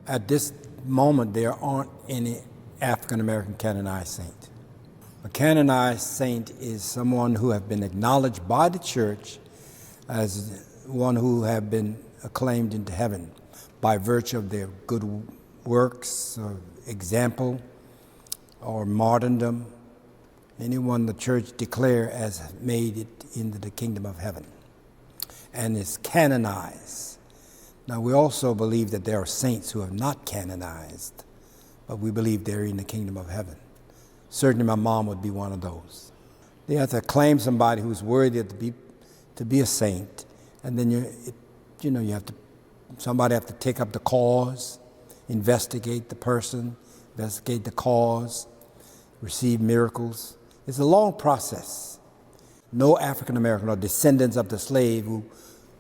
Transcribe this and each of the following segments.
At this moment, there aren't any African-American canonized saint. A canonized saint is someone who have been acknowledged by the church as one who have been acclaimed into heaven by virtue of their good works, or example, or martyrdom. Anyone the church declare as made it into the kingdom of heaven and is canonized. Now, we also believe that there are saints who have not canonized, but we believe they're in the kingdom of heaven. Certainly my mom would be one of those. They have to claim somebody who's worthy to be a saint, and then somebody have to take up the cause, investigate the person, investigate the cause, receive miracles. It's a long process. No African American or descendants of the slave who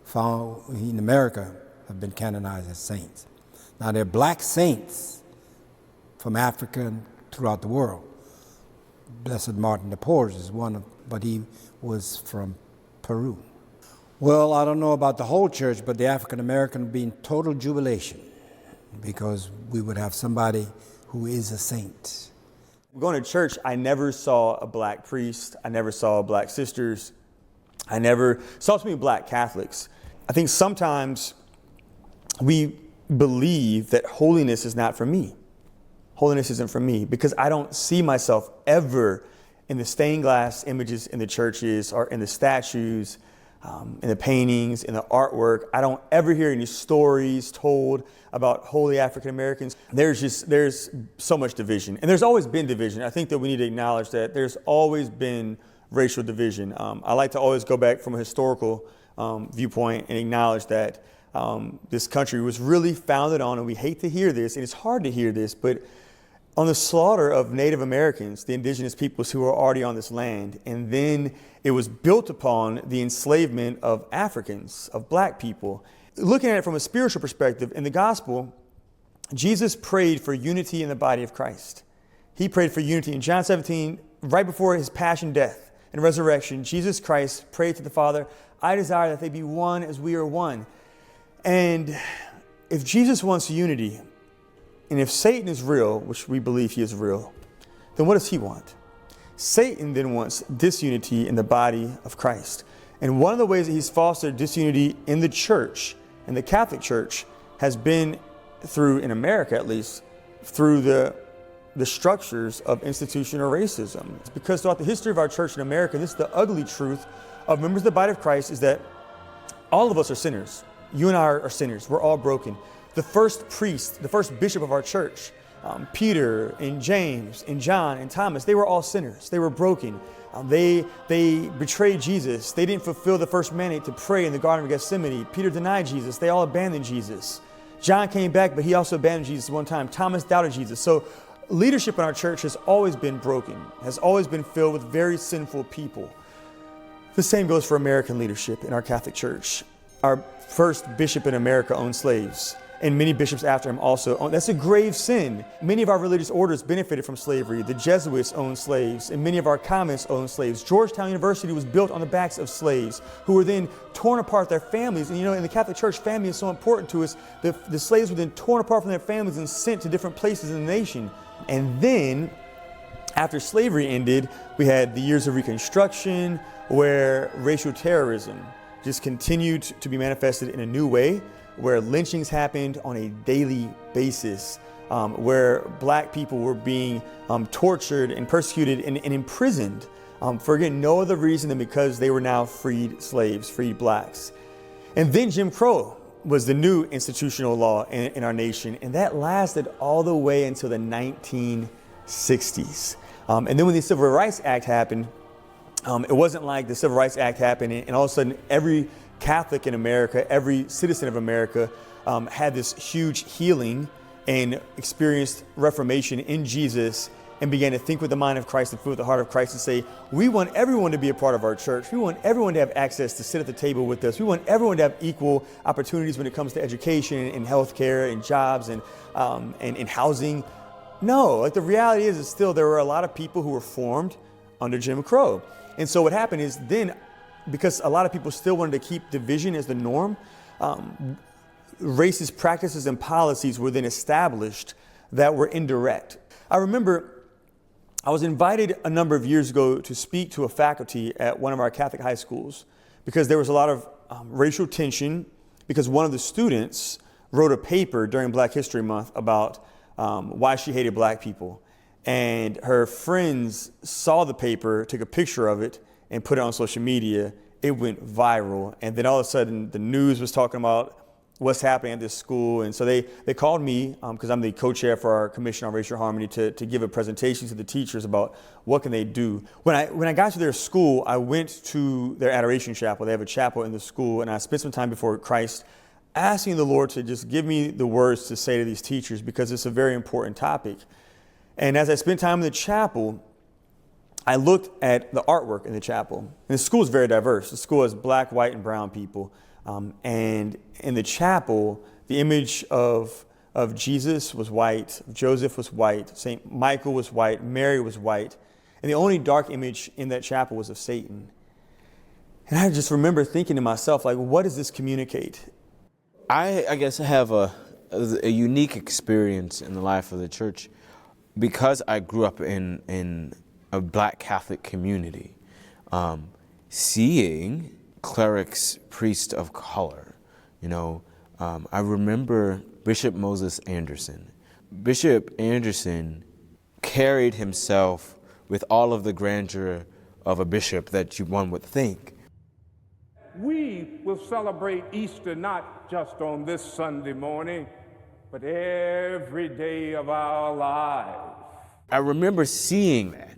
found in America have been canonized as saints. Now, there are black saints from Africa and throughout the world. Blessed Martin de Porres is one, but he was from Peru. Well, I don't know about the whole church, but the African American would be in total jubilation because we would have somebody who is a saint. Going to church, I never saw a black priest. I never saw black sisters. I never saw too many black Catholics. I think sometimes we believe that holiness is not for me. Holiness isn't for me because I don't see myself ever in the stained glass images in the churches or in the statues, in the paintings, in the artwork. I don't ever hear any stories told about holy African Americans. There's so much division, and there's always been division. I think that we need to acknowledge that there's always been racial division. I like to always go back from a historical viewpoint and acknowledge that this country was really founded on, and we hate to hear this, and it's hard to hear this, but on the slaughter of Native Americans, the indigenous peoples who were already on this land. And then it was built upon the enslavement of Africans, of black people. Looking at it from a spiritual perspective, in the gospel, Jesus prayed for unity in the body of Christ. He prayed for unity. In John 17, right before his passion, death, and resurrection, Jesus Christ prayed to the Father, I desire that they be one as we are one. And if Jesus wants unity, and if Satan is real, which we believe he is real, then what does he want? Satan then wants disunity in the body of Christ. And one of the ways that he's fostered disunity in the church, in the Catholic Church, has been through, in America at least, through the structures of institutional racism. It's because throughout the history of our church in America, this is the ugly truth of members of the body of Christ, is that all of us are sinners. You and I are sinners. We're all broken. The first priest, the first bishop of our church, Peter and James and John and Thomas, they were all sinners. They were broken. They betrayed Jesus. They didn't fulfill the first mandate to pray in the Garden of Gethsemane. Peter denied Jesus. They all abandoned Jesus. John came back, but he also abandoned Jesus one time. Thomas doubted Jesus. So leadership in our church has always been broken, has always been filled with very sinful people. The same goes for American leadership in our Catholic Church. Our first bishop in America owned slaves, and many bishops after him also owned. That's a grave sin. Many of our religious orders benefited from slavery. The Jesuits owned slaves, and many of our convents owned slaves. Georgetown University was built on the backs of slaves who were then torn apart their families. And in the Catholic Church, family is so important to us. The slaves were then torn apart from their families and sent to different places in the nation. And then, after slavery ended, we had the years of Reconstruction, where racial terrorism just continued to be manifested in a new way, where lynchings happened on a daily basis, where black people were being tortured and persecuted and imprisoned for, again, no other reason than because they were now freed slaves, freed blacks. And then Jim Crow was the new institutional law in our nation, and that lasted all the way until the 1960s. And then when the Civil Rights Act happened, it wasn't like the Civil Rights Act happened and all of a sudden every Catholic in America, every citizen of America had this huge healing and experienced reformation in Jesus and began to think with the mind of Christ and feel with the heart of Christ and say, we want everyone to be a part of our church. We want everyone to have access to sit at the table with us. We want everyone to have equal opportunities when it comes to education and healthcare and jobs and housing. No, the reality is still there were a lot of people who were formed under Jim Crow. And so what happened is then, because a lot of people still wanted to keep division as the norm, racist practices and policies were then established that were indirect. I remember I was invited a number of years ago to speak to a faculty at one of our Catholic high schools because there was a lot of racial tension because one of the students wrote a paper during Black History Month about why she hated black people. And her friends saw the paper, took a picture of it, and put it on social media. It went viral. And then all of a sudden, the news was talking about what's happening at this school. And so they called me, because I'm the co-chair for our Commission on Racial Harmony, to give a presentation to the teachers about what can they do. When I got to their school, I went to their adoration chapel. They have a chapel in the school, and I spent some time before Christ asking the Lord to just give me the words to say to these teachers, because it's a very important topic. And as I spent time in the chapel, I looked at the artwork in the chapel. And the school is very diverse. The school has black, white, and brown people. And in the chapel, the image of Jesus was white, Joseph was white, St. Michael was white, Mary was white. And the only dark image in that chapel was of Satan. And I just remember thinking to myself, like, what does this communicate? I guess I have a unique experience in the life of the church because I grew up in a Black Catholic community. Seeing clerics, priests of color, I remember Bishop Moses Anderson. Bishop Anderson carried himself with all of the grandeur of a bishop that one would think. We will celebrate Easter not just on this Sunday morning, but every day of our lives. I remember seeing that.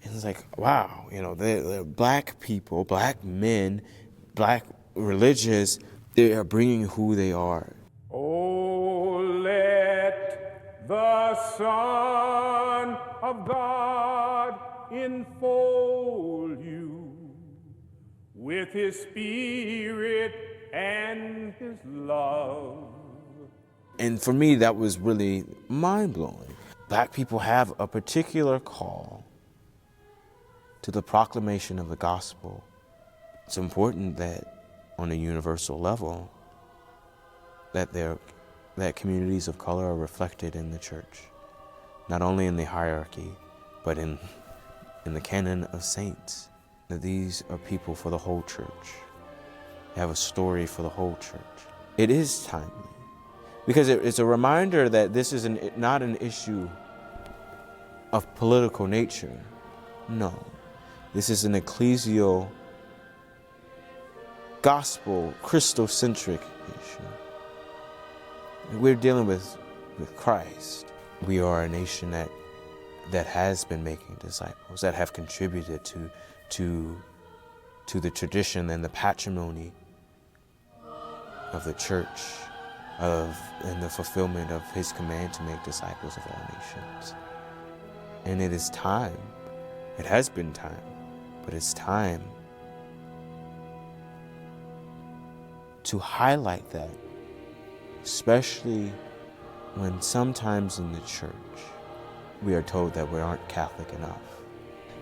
And it's like, wow, they're black people, black men, black religious, they are bringing who they are. Oh, let the Son of God enfold you with his Spirit and his love. And for me, that was really mind-blowing. Black people have a particular call to the proclamation of the gospel. It's important that on a universal level, that communities of color are reflected in the church, not only in the hierarchy, but in the canon of saints. That these are people for the whole church. They have a story for the whole church. It is timely, because it's a reminder that this is not an issue of political nature. No, this is an ecclesial, gospel, Christocentric issue. We're dealing with Christ. We are a nation that has been making disciples, that have contributed to the tradition and the patrimony of the church, and the fulfillment of his command to make disciples of all nations. And it is time, it has been time, but it's time to highlight that, especially when sometimes in the church we are told that we aren't Catholic enough.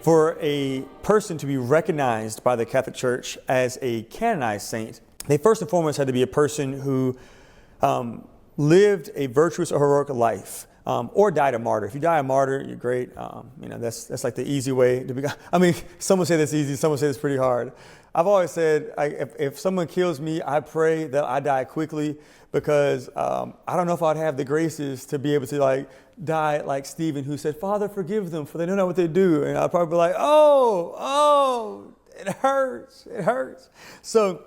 For a person to be recognized by the Catholic Church as a canonized saint, they first and foremost had to be a person who lived a virtuous or heroic life, or died a martyr. If you die a martyr, you're great. That's like the easy way to become. I mean, some will say that's easy, some will say it's pretty hard. I've always said, if someone kills me, I pray that I die quickly, because I don't know if I'd have the graces to be able to die like Stephen, who said, "Father, forgive them, for they don't know what they do." And I'd probably be like, oh, it hurts. So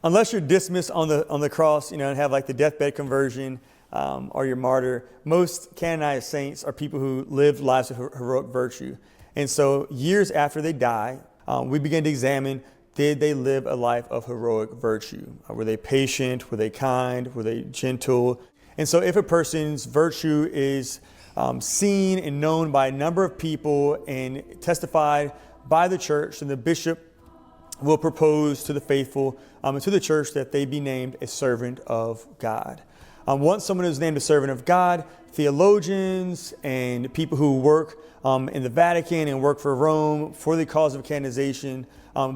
unless you're dismissed on the cross, and have the deathbed conversion, or your martyr, most canonized saints are people who lived lives of heroic virtue. And so years after they die, we begin to examine, did they live a life of heroic virtue? Were they patient? Were they kind? Were they gentle? And so if a person's virtue is seen and known by a number of people and testified by the church, then the bishop will propose to the faithful and to the church that they be named a servant of God. Once someone is named a servant of God, theologians and people who work in the Vatican and work for Rome for the cause of canonization,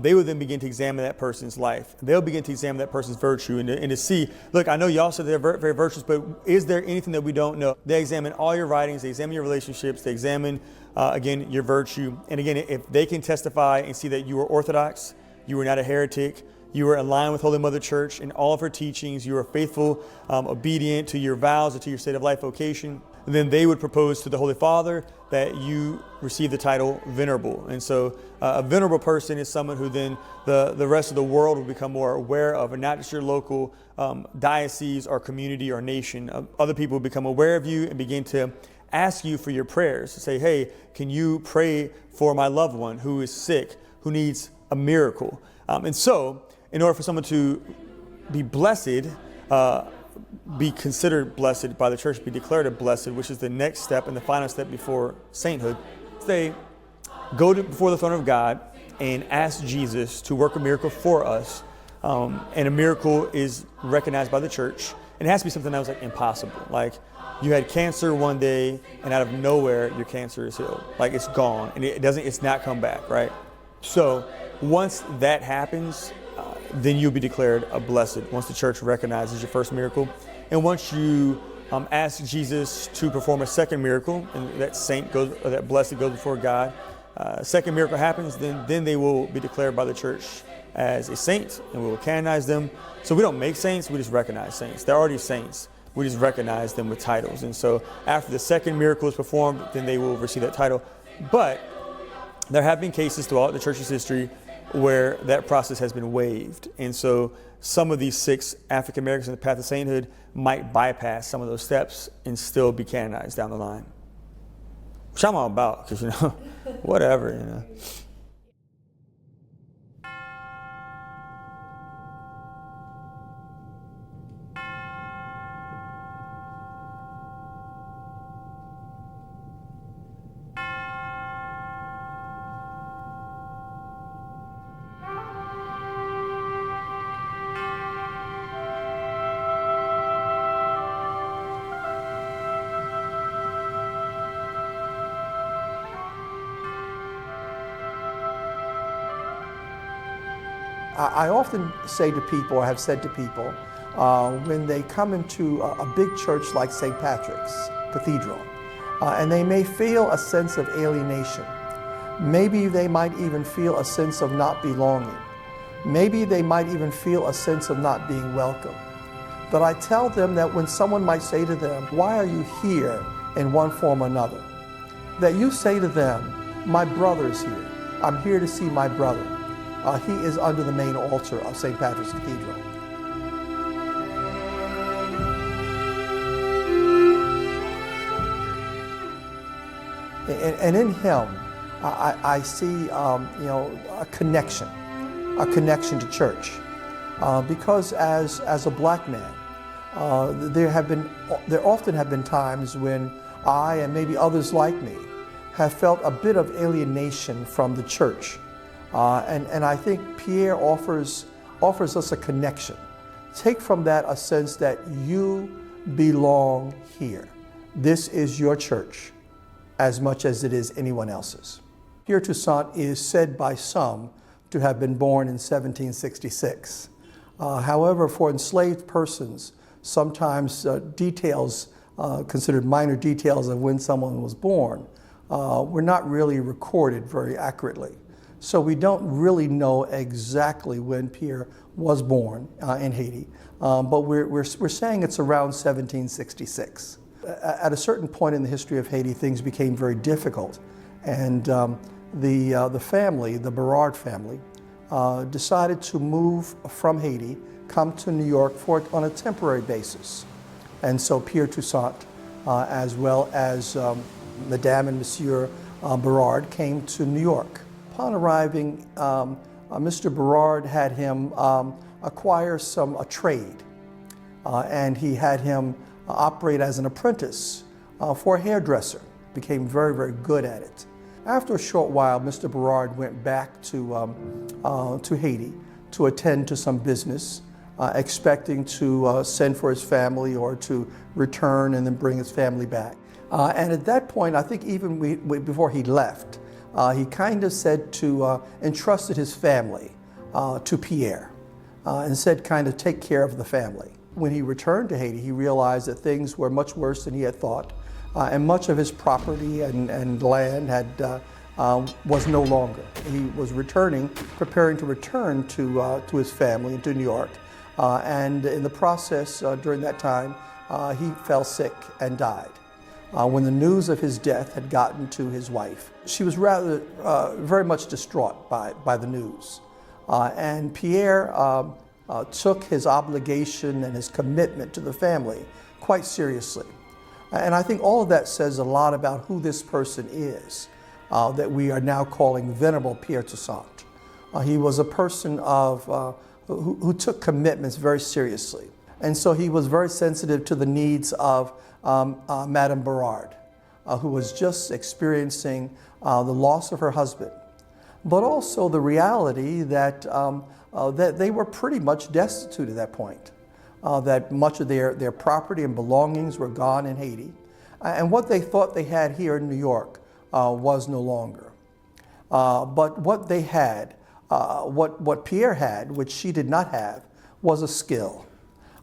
they would then begin to examine that person's life. They'll begin to examine that person's virtue and to see, look, I know y'all said they're very virtuous, but is there anything that we don't know? They examine all your writings, they examine your relationships, they examine, again, your virtue. And again, if they can testify and see that you were orthodox, you were not a heretic, you were in line with Holy Mother Church in all of her teachings, you were faithful, obedient to your vows or to your state of life vocation, then they would propose to the Holy Father that you receive the title venerable. And so a venerable person is someone who then the rest of the world will become more aware of, and not just your local diocese or community or nation. Other people will become aware of you and begin to ask you for your prayers. Say, hey, can you pray for my loved one who is sick, who needs a miracle? And so in order for someone to be blessed, be considered blessed by the church, be declared a blessed, which is the next step and the final step before sainthood, they go before the throne of God and ask Jesus to work a miracle for us. And a miracle is recognized by the church. And it has to be something that was like impossible. Like you had cancer one day and out of nowhere your cancer is healed. Like it's gone and it's not come back, right? So once that happens, then you'll be declared a blessed once the church recognizes your first miracle. And once you ask Jesus to perform a second miracle, and that saint goes, or that blessed goes before God, second miracle happens, then they will be declared by the church as a saint, and we will canonize them. So we don't make saints, we just recognize saints. They're already saints. We just recognize them with titles. And so after the second miracle is performed, then they will receive that title. But there have been cases throughout the church's history where that process has been waived. And so some of these 6 African Americans in the path of sainthood might bypass some of those steps and still be canonized down the line. Which I'm all about, because, whatever, I often say to people, or have said to people, when they come into a big church like St. Patrick's Cathedral, and they may feel a sense of alienation. Maybe they might even feel a sense of not belonging. Maybe they might even feel a sense of not being welcome. But I tell them that when someone might say to them, why are you here in one form or another? That you say to them, my brother's here. I'm here to see my brother. He is under the main altar of St. Patrick's Cathedral. And in him, I see, a connection to church. Because as a black man, there often have been times when I and maybe others like me have felt a bit of alienation from the church. And I think Pierre offers us a connection. Take from that a sense that you belong here. This is your church as much as it is anyone else's. Pierre Toussaint is said by some to have been born in 1766. However, for enslaved persons, sometimes details, considered minor details of when someone was born, were not really recorded very accurately. So we don't really know exactly when Pierre was born in Haiti, but we're saying it's around 1766. At a certain point in the history of Haiti, things became very difficult, and the family, the Berard family, decided to move from Haiti, come to New York on a temporary basis. And so Pierre Toussaint, as well as Madame and Monsieur Berard, came to New York. Upon arriving, Mr. Berard had him acquire a trade, and he had him operate as an apprentice for a hairdresser. Became very, very good at it. After a short while, Mr. Berard went back to Haiti to attend to some business, expecting to send for his family or to return and then bring his family back. And at that point, I think even before he left, he kind of said to, entrusted his family to Pierre and said kind of take care of the family. When he returned to Haiti, he realized that things were much worse than he had thought, and much of his property and land was no longer. He was preparing to return to his family to New York, and in the process, during that time, he fell sick and died. When the news of his death had gotten to his wife, she was very much distraught by the news. And Pierre took his obligation and his commitment to the family quite seriously. And I think all of that says a lot about who this person is that we are now calling Venerable Pierre Toussaint. He was a person who took commitments very seriously. And so he was very sensitive to the needs of Madame Berard, who was just experiencing the loss of her husband, but also the reality that they were pretty much destitute at that point, that much of their property and belongings were gone in Haiti, and what they thought they had here in New York was no longer. But what they had, what Pierre had, which she did not have, was a skill,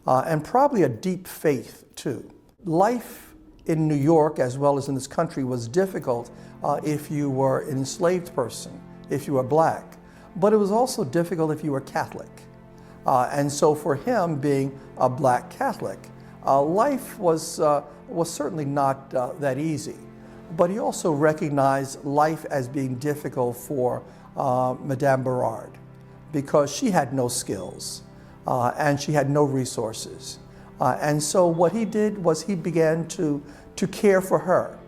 and probably a deep faith too. Life in New York, as well as in this country, was difficult if you were an enslaved person, if you were black, but it was also difficult if you were Catholic. And so for him, being a black Catholic, life was certainly not that easy. But he also recognized life as being difficult for Madame Berard, because she had no skills and she had no resources. And so what he did was he began to care for her.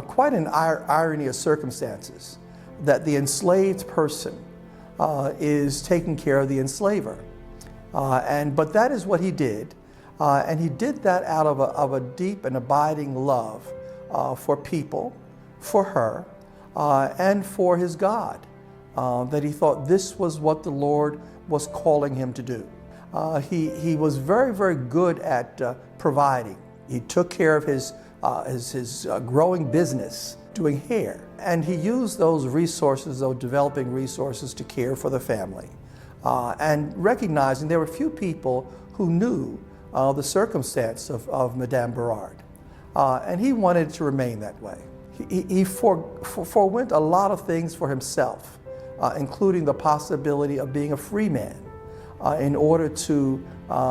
Quite an irony of circumstances, that the enslaved person is taking care of the enslaver. But that is what he did. And he did that out of a deep and abiding love for people, for her, and for his God, that he thought this was what the Lord was calling him to do. He was very, very good at providing. He took care of his growing business, doing hair, and he used those resources, those developing resources, to care for the family. And recognizing there were few people who knew the circumstance of Madame Berard. And he wanted to remain that way. He forewent a lot of things for himself, including the possibility of being a free man, in order to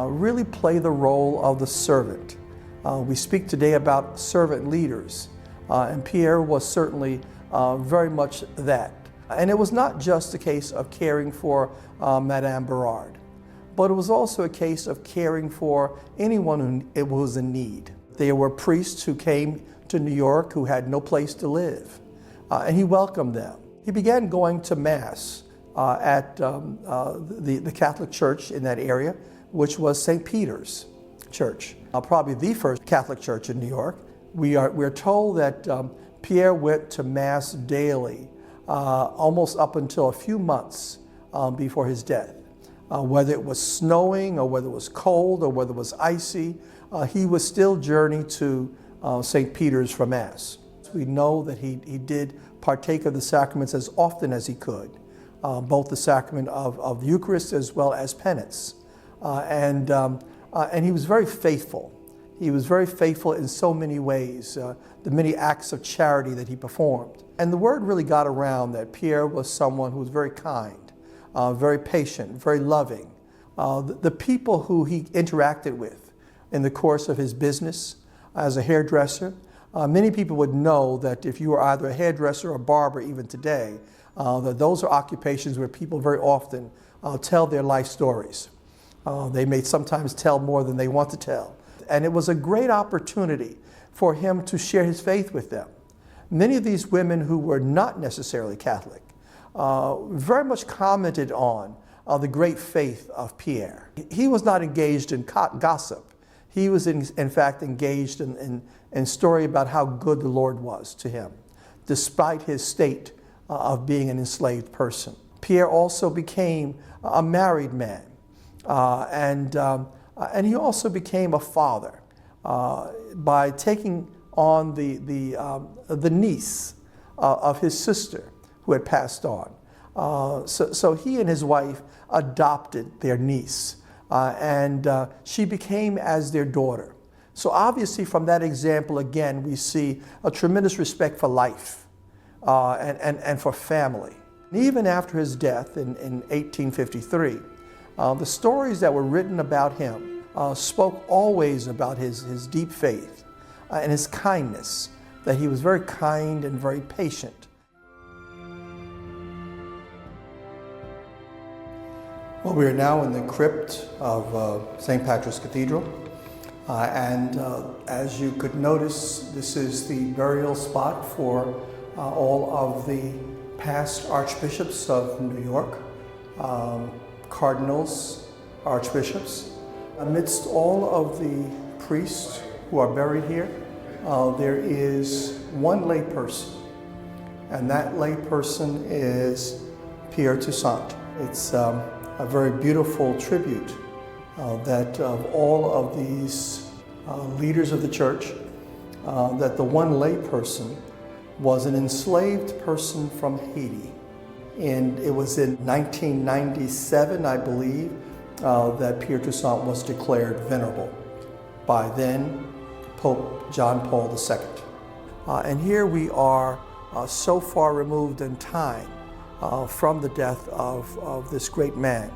really play the role of the servant. We speak today about servant leaders, and Pierre was certainly very much that. And it was not just a case of caring for Madame Berard, but it was also a case of caring for anyone who was in need. There were priests who came to New York who had no place to live, and he welcomed them. He began going to Mass at the Catholic Church in that area, which was St. Peter's Church, probably the first Catholic church in New York. We're told that Pierre went to Mass daily, almost up until a few months before his death. Whether it was snowing or whether it was cold or whether it was icy, he would still journey to St. Peter's for Mass. We know that he did partake of the sacraments as often as he could, both the sacrament of the Eucharist as well as penance. And he was very faithful. He was very faithful in so many ways, the many acts of charity that he performed. And the word really got around that Pierre was someone who was very kind, very patient, very loving. The people who he interacted with in the course of his business as a hairdresser, many people would know that if you are either a hairdresser or barber even today, that those are occupations where people very often tell their life stories. They may sometimes tell more than they want to tell. And it was a great opportunity for him to share his faith with them. Many of these women who were not necessarily Catholic very much commented on the great faith of Pierre. He was not engaged in gossip. He was in fact engaged in story about how good the Lord was to him, despite his state of being an enslaved person. Pierre also became a married man. And he also became a father by taking on the niece of his sister who had passed on. So he and his wife adopted their niece, and she became as their daughter. So obviously from that example, again, we see a tremendous respect for life and for family. And even after his death in 1853, the stories that were written about him spoke always about his deep faith and his kindness, that he was very kind and very patient. Well, we are now in the crypt of St. Patrick's Cathedral. As you could notice, this is the burial spot for all of the past archbishops of New York, cardinals, archbishops. Amidst all of the priests who are buried here, there is one layperson, and that layperson is Pierre Toussaint. It's a very beautiful tribute that of all of these leaders of the church, that the one layperson was an enslaved person from Haiti. And it was in 1997, I believe, that Pierre Toussaint was declared venerable by then Pope John Paul II. And here we are so far removed in time from the death of this great man.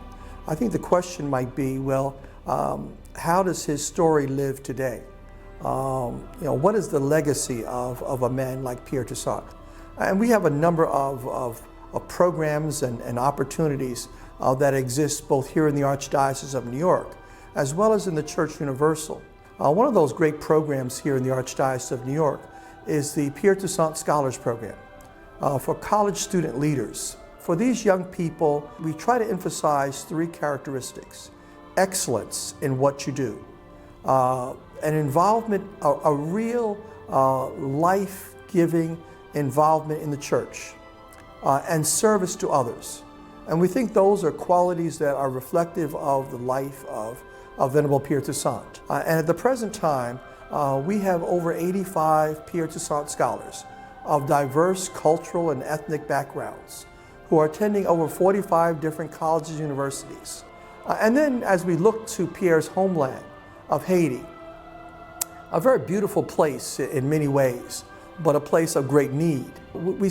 I think the question might be, well, how does his story live today? What is the legacy of a man like Pierre Toussaint? And we have a number of programs and opportunities that exist both here in the Archdiocese of New York, as well as in the Church Universal. One of those great programs here in the Archdiocese of New York is the Pierre Toussaint Scholars Program for college student leaders. For these young people, we try to emphasize three characteristics: excellence in what you do, an involvement, a real life-giving involvement in the church, and service to others. And we think those are qualities that are reflective of the life of Venerable Pierre Toussaint. And at the present time, we have over 85 Pierre Toussaint scholars of diverse cultural and ethnic backgrounds who are attending over 45 different colleges and universities. And then as we look to Pierre's homeland of Haiti, a very beautiful place in many ways, but a place of great need. We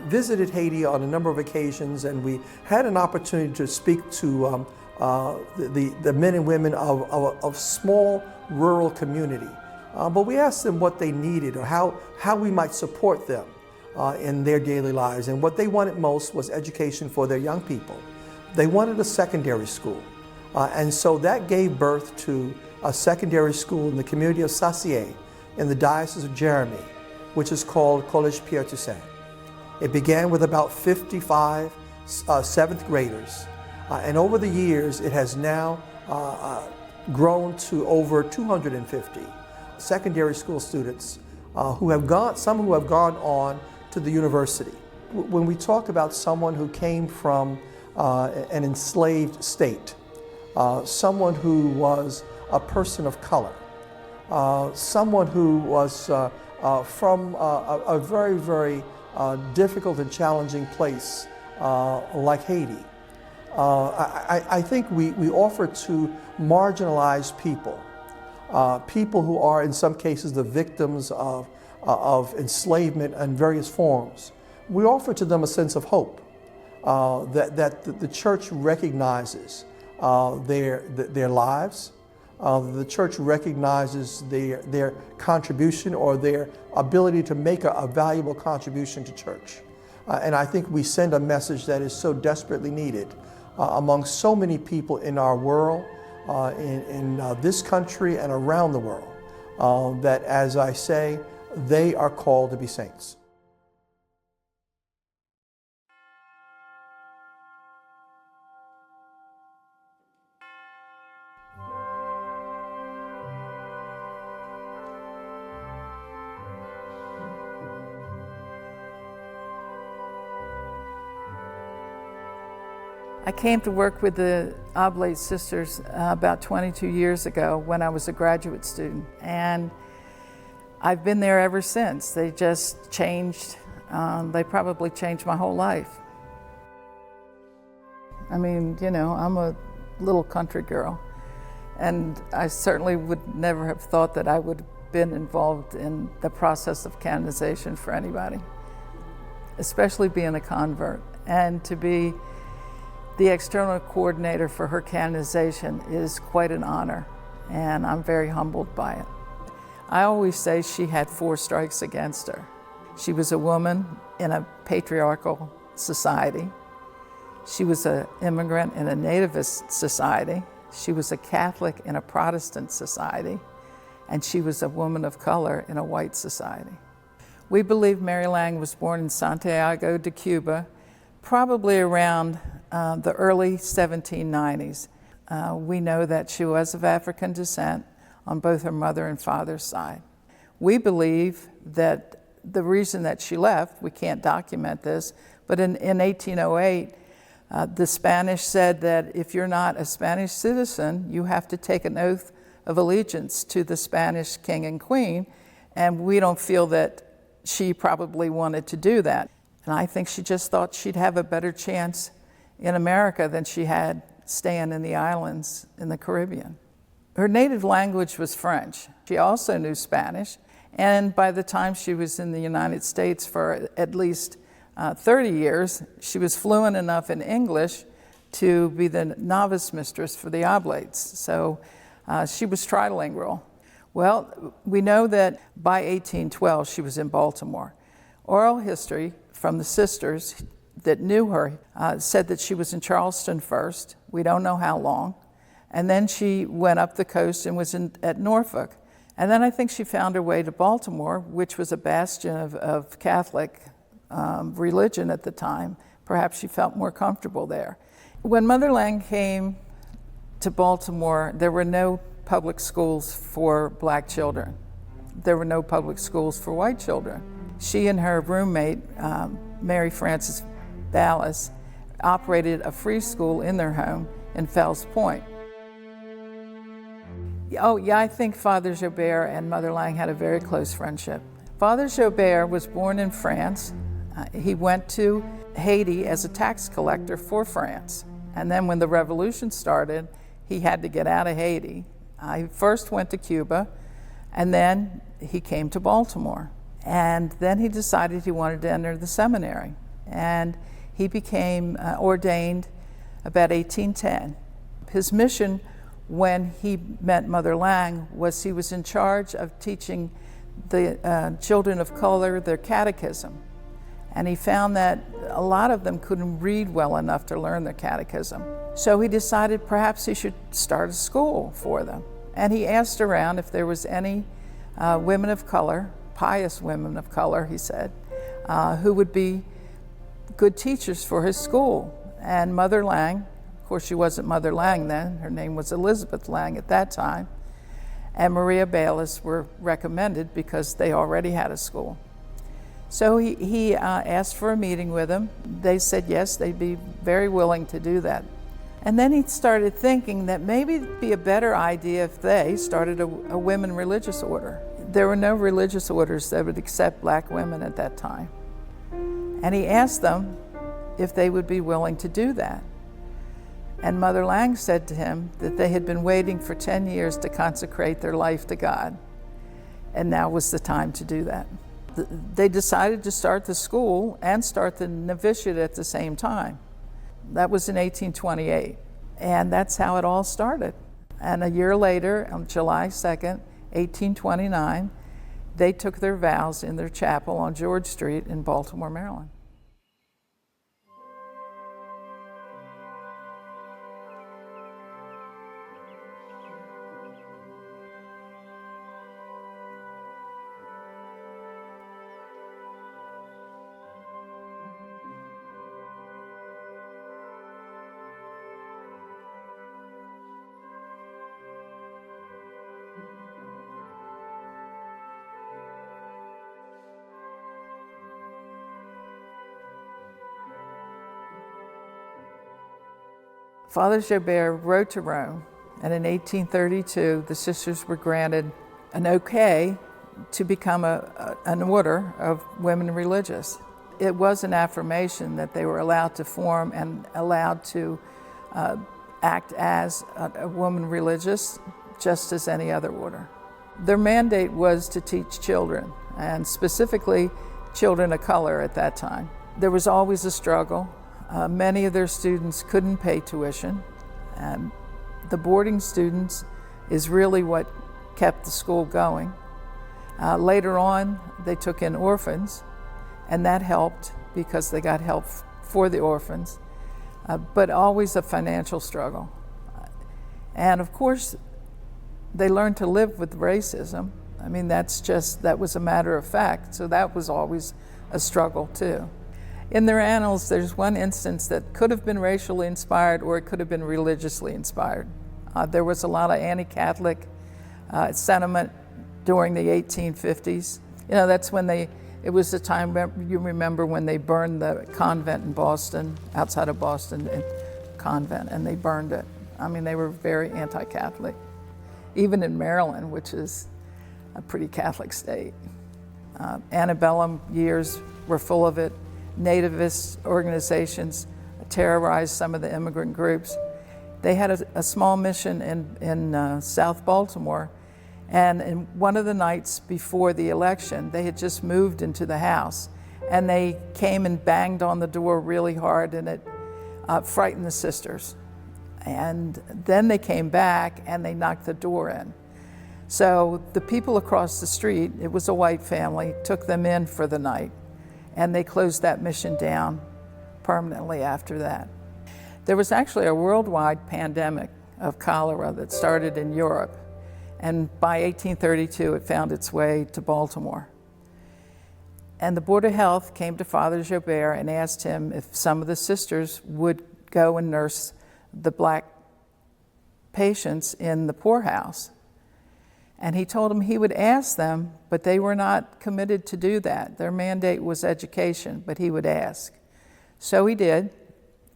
visited Haiti on a number of occasions, and we had an opportunity to speak to the men and women of small rural community. But we asked them what they needed or how we might support them in their daily lives. And what they wanted most was education for their young people. They wanted a secondary school. And so that gave birth to a secondary school in the community of Sacier in the Diocese of Jeremy, which is called Collège Pierre Toussaint. It began with about 55 seventh graders. And over the years, it has now grown to over 250 secondary school students some who have gone on to the university. When we talk about someone who came from an enslaved state, someone who was a person of color, someone who was from a very, very difficult and challenging place like Haiti, I think we offer to marginalized people, people who are in some cases the victims of enslavement in various forms. We offer to them a sense of hope that the church recognizes their lives. The church recognizes their contribution or their ability to make a valuable contribution to church. And I think we send a message that is so desperately needed among so many people in our world, in this country and around the world, that, as I say, they are called to be saints. I came to work with the Oblate Sisters about 22 years ago when I was a graduate student, and I've been there ever since. They just changed, they probably changed my whole life. I mean, you know, I'm a little country girl, and I certainly would never have thought that I would have been involved in the process of canonization for anybody, especially being a convert. And to be the external coordinator for her canonization is quite an honor, and I'm very humbled by it. I always say she had 4 strikes against her. She was a woman in a patriarchal society. She was an immigrant in a nativist society. She was a Catholic in a Protestant society. And she was a woman of color in a white society. We believe Mary Lange was born in Santiago de Cuba, probably around the early 1790s. We know that she was of African descent on both her mother and father's side. We believe that the reason that she left, we can't document this, but in 1808, the Spanish said that if you're not a Spanish citizen, you have to take an oath of allegiance to the Spanish king and queen, and we don't feel that she probably wanted to do that. And I think she just thought she'd have a better chance in America than she had staying in the islands in the Caribbean. Her native language was French. She also knew Spanish, and by the time she was in the United States for at least 30 years, she was fluent enough in English to be the novice mistress for the Oblates. So she was trilingual. Well, we know that by 1812 she was in Baltimore. Oral history from the sisters that knew her said that she was in Charleston first. We don't know how long. And then she went up the coast and was at Norfolk. And then I think she found her way to Baltimore, which was a bastion of Catholic religion at the time. Perhaps she felt more comfortable there. When Mother Lange came to Baltimore, there were no public schools for black children. There were no public schools for white children. She and her roommate, Mary Frances Ballas, operated a free school in their home in Fells Point. Oh yeah, I think Father Joubert and Mother Lange had a very close friendship. Father Joubert was born in France. He went to Haiti as a tax collector for France. And then when the revolution started, he had to get out of Haiti. He first went to Cuba, and then he came to Baltimore. And then he decided he wanted to enter the seminary. And he became ordained about 1810. His mission when he met Mother Lange was he was in charge of teaching the children of color their catechism. And he found that a lot of them couldn't read well enough to learn their catechism. So he decided perhaps he should start a school for them. And he asked around if there was any women of color, pious women of color, he said, who would be good teachers for his school. And Mother Lange, of course she wasn't Mother Lange then, her name was Elizabeth Lange at that time, and Maria Ballas were recommended because they already had a school. So he asked for a meeting with them. They said yes, they'd be very willing to do that. And then he started thinking that maybe it'd be a better idea if they started a women religious order. There were no religious orders that would accept black women at that time. And he asked them if they would be willing to do that. And Mother Lange said to him that they had been waiting for 10 years to consecrate their life to God, and now was the time to do that. They decided to start the school and start the novitiate at the same time. That was in 1828, and that's how it all started. And a year later, on July 2nd, 1829, they took their vows in their chapel on George Street in Baltimore, Maryland. Father Joubert wrote to Rome, and in 1832, the sisters were granted an okay to become an order of women religious. It was an affirmation that they were allowed to form and allowed to act as a woman religious, just as any other order. Their mandate was to teach children, and specifically children of color at that time. There was always a struggle. Many of their students couldn't pay tuition. The boarding students is really what kept the school going. Later on, they took in orphans, and that helped because they got help for the orphans, but always a financial struggle. And of course, they learned to live with racism. I mean, that was a matter of fact, so that was always a struggle too. In their annals, there's one instance that could have been racially inspired or it could have been religiously inspired. There was a lot of anti-Catholic sentiment during the 1850s. You know, that's when it was the time, you remember when they burned the convent in Boston, outside of Boston, convent, and they burned it. I mean, they were very anti-Catholic. Even in Maryland, which is a pretty Catholic state. Antebellum years were full of it. Nativist organizations terrorized some of the immigrant groups. They had a small mission in South Baltimore, and in one of the nights before the election, they had just moved into the house, and they came and banged on the door really hard, and it frightened the sisters. And then they came back and they knocked the door in. So the people across the street, it was a white family, took them in for the night, and they closed that mission down permanently after that. There was actually a worldwide pandemic of cholera that started in Europe, and by 1832 it found its way to Baltimore. And the Board of Health came to Father Joubert and asked him if some of the sisters would go and nurse the black patients in the poorhouse. And he told them he would ask them, but they were not committed to do that. Their mandate was education, but he would ask. So he did,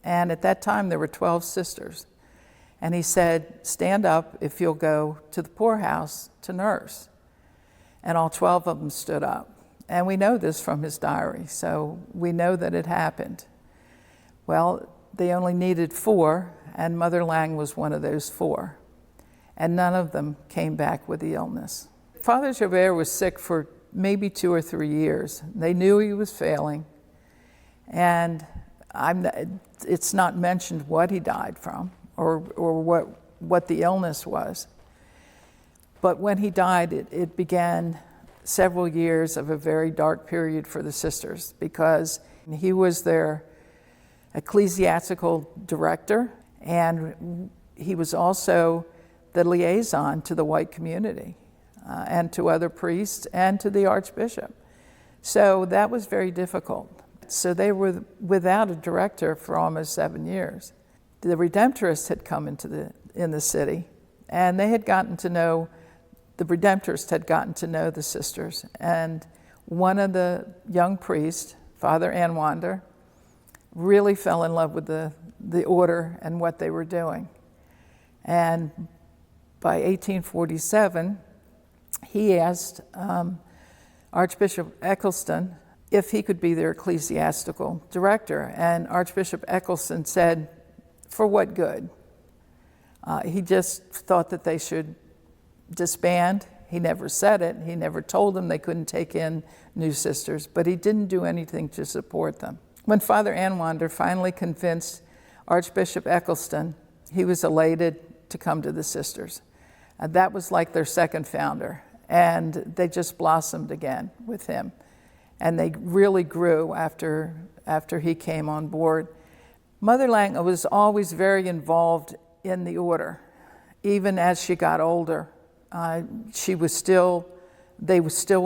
and at that time there were 12 sisters. And he said, stand up if you'll go to the poorhouse to nurse. And all 12 of them stood up. And we know this from his diary, so we know that it happened. Well, they only needed 4, and Mother Lange was one of those 4. And none of them came back with the illness. Father Joubert was sick for maybe 2 or 3 years. They knew he was failing, and it's not mentioned what he died from or what the illness was. But when he died, it began several years of a very dark period for the sisters, because he was their ecclesiastical director, and he was also the liaison to the white community and to other priests and to the archbishop. So that was very difficult. So they were without a director for almost 7 years. The Redemptorists had come in the city, and they had gotten to know, the Redemptorists had gotten to know the sisters. And one of the young priests, Father Anwander, really fell in love with the order and what they were doing. And by 1847, he asked Archbishop Eccleston if he could be their ecclesiastical director. And Archbishop Eccleston said, for what good? He just thought that they should disband. He never said it. He never told them they couldn't take in new sisters, but he didn't do anything to support them. When Father Anwander finally convinced Archbishop Eccleston, he was elated to come to the sisters. That was like their second founder, and they just blossomed again with him. And they really grew after he came on board. Mother Lange was always very involved in the order. Even as she got older, they still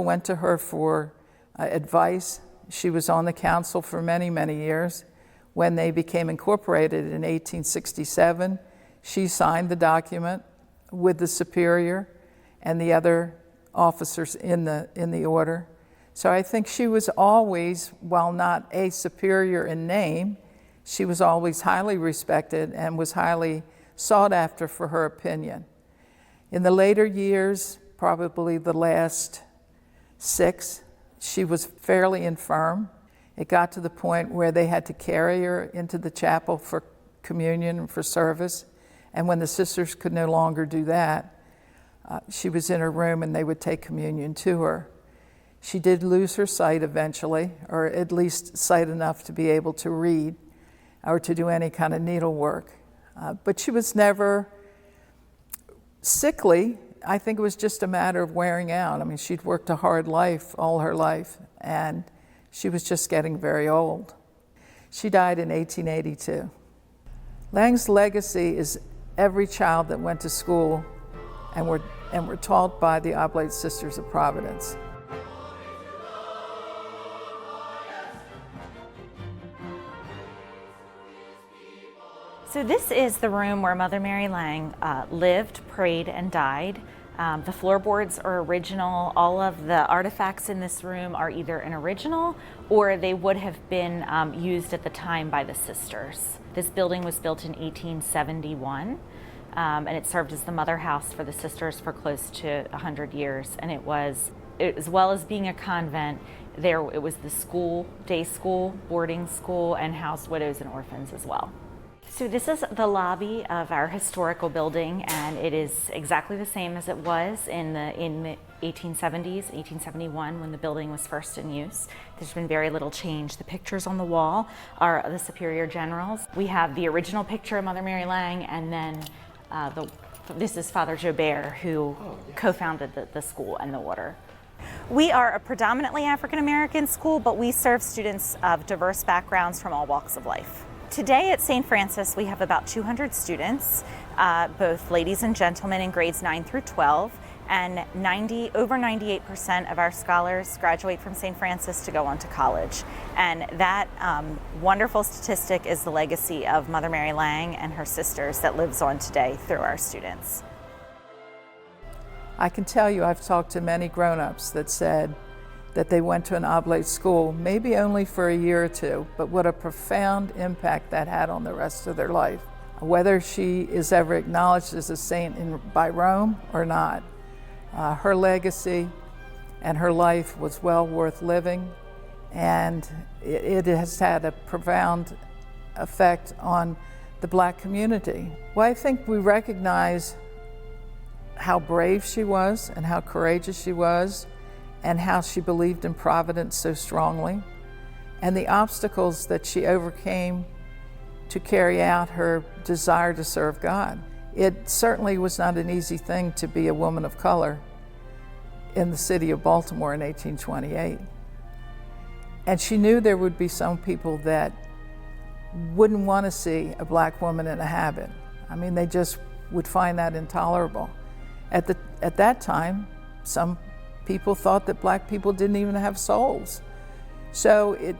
went to her for advice. She was on the council for many, many years. When they became incorporated in 1867, she signed the document with the superior and the other officers in the order. So I think she was always, while not a superior in name, She was always highly respected and was highly sought after for her opinion. In the later years, probably the last 6, she was fairly infirm. It got to the point where they had to carry her into the chapel for communion and for service. And when the sisters could no longer do that, she was in her room and they would take communion to her. She did lose her sight eventually, or at least sight enough to be able to read or to do any kind of needlework. But she was never sickly. I think it was just a matter of wearing out. I mean, she'd worked a hard life all her life, and she was just getting very old. She died in 1882. Lange's legacy is every child that went to school and were taught by the Oblate Sisters of Providence. So this is the room where Mother Mary Lange lived, prayed, and died. The floorboards are original. All of the artifacts in this room are either an original or they would have been used at the time by the sisters. This building was built in 1871, and it served as the mother house for the sisters for close to 100 years. And it was, as well as being a convent, it was the school, day school, boarding school, and housed widows and orphans as well. So this is the lobby of our historical building, and it is exactly the same as it was in the 1870s, 1871, when the building was first in use. There's been very little change. The pictures on the wall are the Superior Generals. We have the original picture of Mother Mary Lange, and then this is Father Jobert, who co-founded the school and the order. We are a predominantly African American school, but we serve students of diverse backgrounds from all walks of life. Today at St. Francis, we have about 200 students, both ladies and gentlemen in grades 9 through 12, and over 98% of our scholars graduate from St. Francis to go on to college. And that wonderful statistic is the legacy of Mother Mary Lange and her sisters that lives on today through our students. I can tell you I've talked to many grown-ups that said that they went to an oblate school, maybe only for a year or two, but what a profound impact that had on the rest of their life. Whether she is ever acknowledged as a saint by Rome or not, her legacy and her life was well worth living, and it has had a profound effect on the Black community. Well, I think we recognize how brave she was and how courageous she was, and how she believed in Providence so strongly, and the obstacles that she overcame to carry out her desire to serve God. It certainly was not an easy thing to be a woman of color in the city of Baltimore in 1828. And she knew there would be some people that wouldn't want to see a Black woman in a habit. I mean, they just would find that intolerable. At that time, some people thought that Black people didn't even have souls. So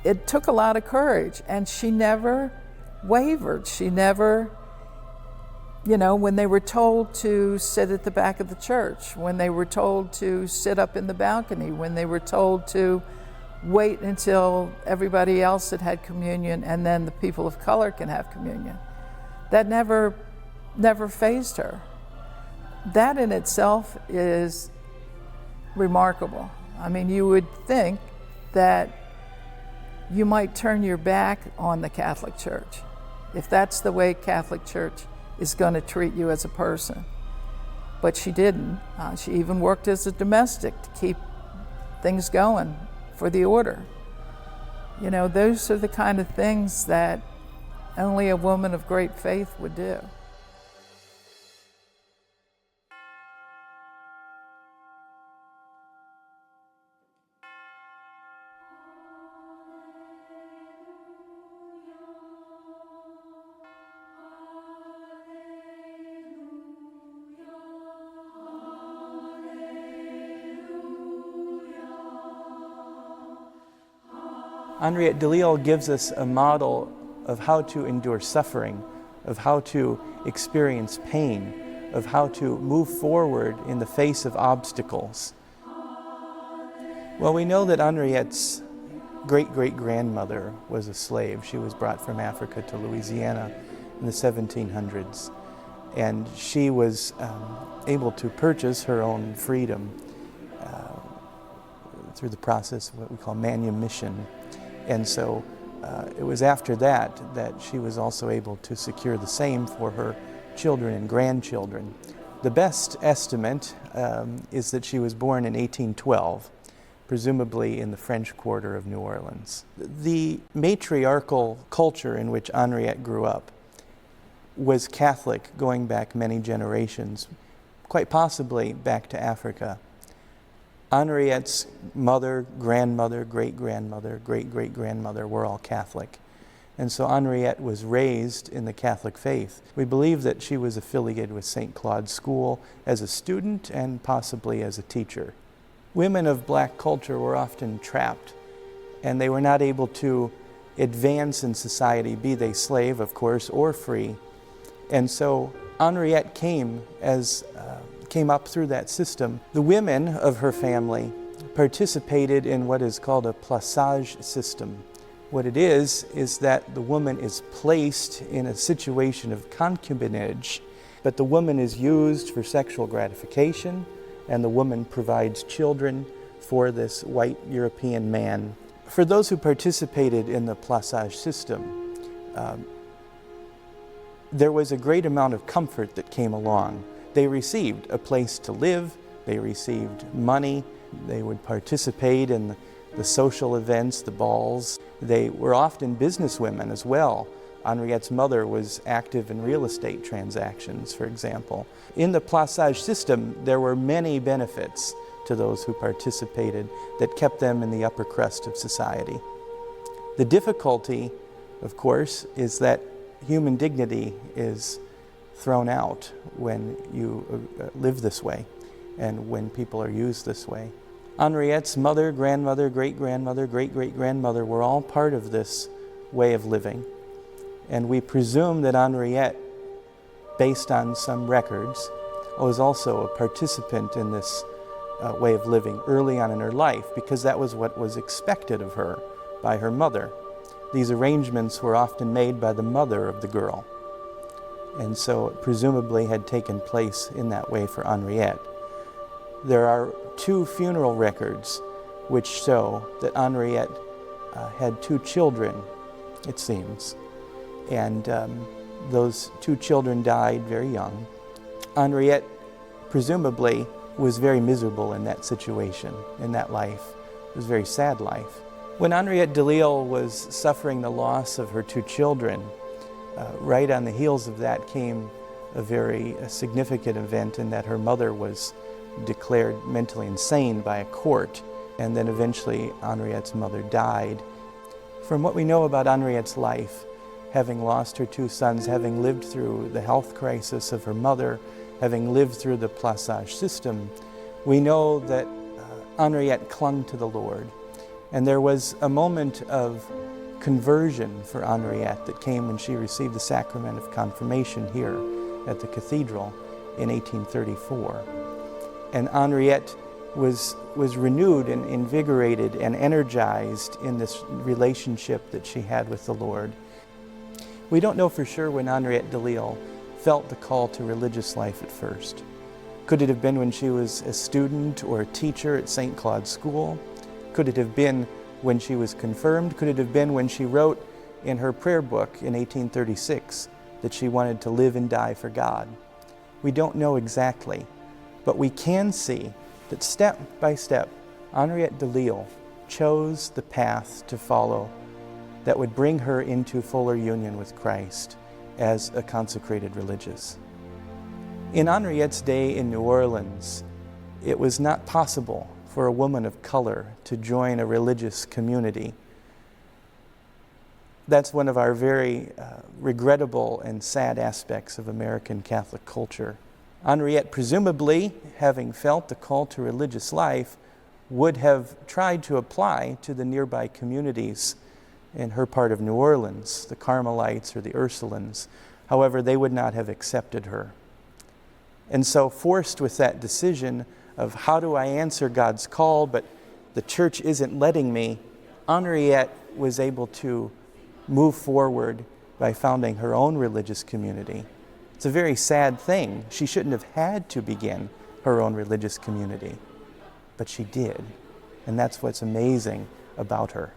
it took a lot of courage, and she never wavered. She never, when they were told to sit at the back of the church, when they were told to sit up in the balcony, when they were told to wait until everybody else had communion and then the people of color can have communion, that never fazed her. That in itself is remarkable. I mean, you would think that you might turn your back on the Catholic Church if that's the way Catholic Church is going to treat you as a person. But she didn't. She even worked as a domestic to keep things going for the order. Those are the kind of things that only a woman of great faith would do. Henriette Delille gives us a model of how to endure suffering, of how to experience pain, of how to move forward in the face of obstacles. Well, we know that Henriette's great-great-grandmother was a slave. She was brought from Africa to Louisiana in the 1700s. And she was able to purchase her own freedom through the process of what we call manumission. And so it was after that she was also able to secure the same for her children and grandchildren. The best estimate is that she was born in 1812, presumably in the French Quarter of New Orleans. The matriarchal culture in which Henriette grew up was Catholic going back many generations, quite possibly back to Africa. Henriette's mother, grandmother, great-grandmother, great-great-grandmother were all Catholic. And so Henriette was raised in the Catholic faith. We believe that she was affiliated with St. Claude's School as a student and possibly as a teacher. Women of black culture were often trapped, and they were not able to advance in society, be they slave, of course, or free. And so Henriette came up through that system. The women of her family participated in what is called a plaçage system. What it is that the woman is placed in a situation of concubinage, but the woman is used for sexual gratification, and the woman provides children for this white European man. For those who participated in the plaçage system, there was a great amount of comfort that came along. They received a place to live, they received money, they would participate in the social events, the balls. They were often businesswomen as well. Henriette's mother was active in real estate transactions, for example. In the plaçage system, there were many benefits to those who participated that kept them in the upper crust of society. The difficulty, of course, is that human dignity is thrown out when you live this way and when people are used this way. Henriette's mother, grandmother, great-grandmother, great-great-grandmother were all part of this way of living. And we presume that Henriette, based on some records, was also a participant in this way of living early on in her life, because that was what was expected of her by her mother. These arrangements were often made by the mother of the girl, and so it presumably had taken place in that way for Henriette. There are 2 funeral records which show that Henriette had 2 children, it seems, and those 2 children died very young. Henriette presumably was very miserable in that situation, in that life. It was a very sad life. When Henriette Delille was suffering the loss of her 2 children, right on the heels of that came a very significant event in that her mother was declared mentally insane by a court, and then eventually Henriette's mother died. From what we know about Henriette's life, having lost her 2 sons, having lived through the health crisis of her mother, having lived through the plaçage system, we know that Henriette clung to the Lord. And there was a moment of conversion for Henriette that came when she received the sacrament of confirmation here at the cathedral in 1834. And Henriette was renewed and invigorated and energized in this relationship that she had with the Lord. We don't know for sure when Henriette Delille felt the call to religious life at first. Could it have been when she was a student or a teacher at St. Claude's School? Could it have been when she was confirmed? Could it have been when she wrote in her prayer book in 1836 that she wanted to live and die for God? We don't know exactly, but we can see that step by step, Henriette Delille chose the path to follow that would bring her into fuller union with Christ as a consecrated religious. In Henriette's day in New Orleans, it was not possible for a woman of color to join a religious community. That's one of our very regrettable and sad aspects of American Catholic culture. Henriette, presumably, having felt the call to religious life, would have tried to apply to the nearby communities in her part of New Orleans, the Carmelites or the Ursulines. However, they would not have accepted her. And so, forced with that decision of how do I answer God's call, but the church isn't letting me, Henriette was able to move forward by founding her own religious community. It's a very sad thing. She shouldn't have had to begin her own religious community, but she did. And that's what's amazing about her.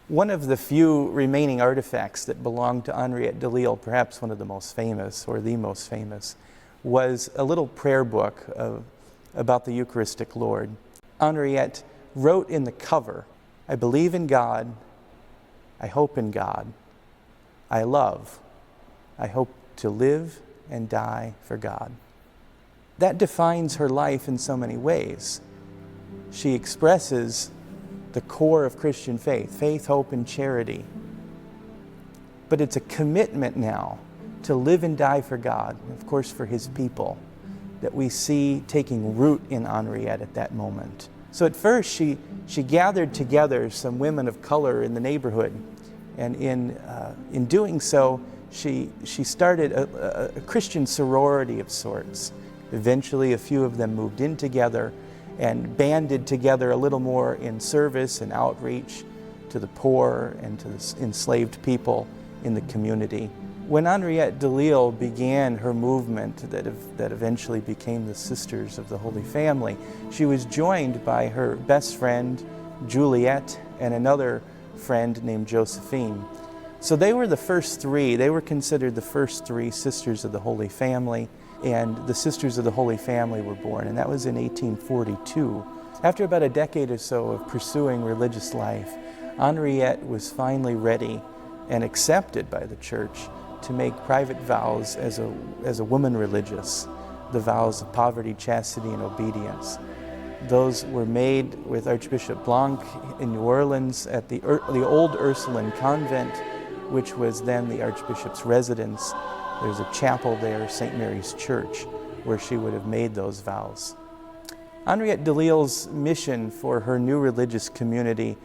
One of the few remaining artifacts that belonged to Henriette Delille, perhaps one of the most famous or the most famous, was a little prayer book about the Eucharistic Lord. Henriette wrote in the cover, "I believe in God, I hope in God, I love, I hope to live and die for God." That defines her life in so many ways. She expresses the core of Christian faith, faith, hope, and charity. But it's a commitment now to live and die for God, and of course for His people, that we see taking root in Henriette at that moment. So at first she gathered together some women of color in the neighborhood, and in doing so, she started a Christian sorority of sorts. Eventually a few of them moved in together and banded together a little more in service and outreach to the poor and to the enslaved people in the community. When Henriette Delille began her movement that eventually became the Sisters of the Holy Family, she was joined by her best friend, Juliette, and another friend named Josephine. So they were the first three. They were considered the first three Sisters of the Holy Family, and the Sisters of the Holy Family were born, and that was in 1842. After about a decade or so of pursuing religious life, Henriette was finally ready and accepted by the church to make private vows as a woman religious, the vows of poverty, chastity, and obedience. Those were made with Archbishop Blane in New Orleans at the old Ursuline convent, which was then the Archbishop's residence. There's a chapel there, St. Mary's Church, where she would have made those vows. Henriette Delille's mission for her new religious community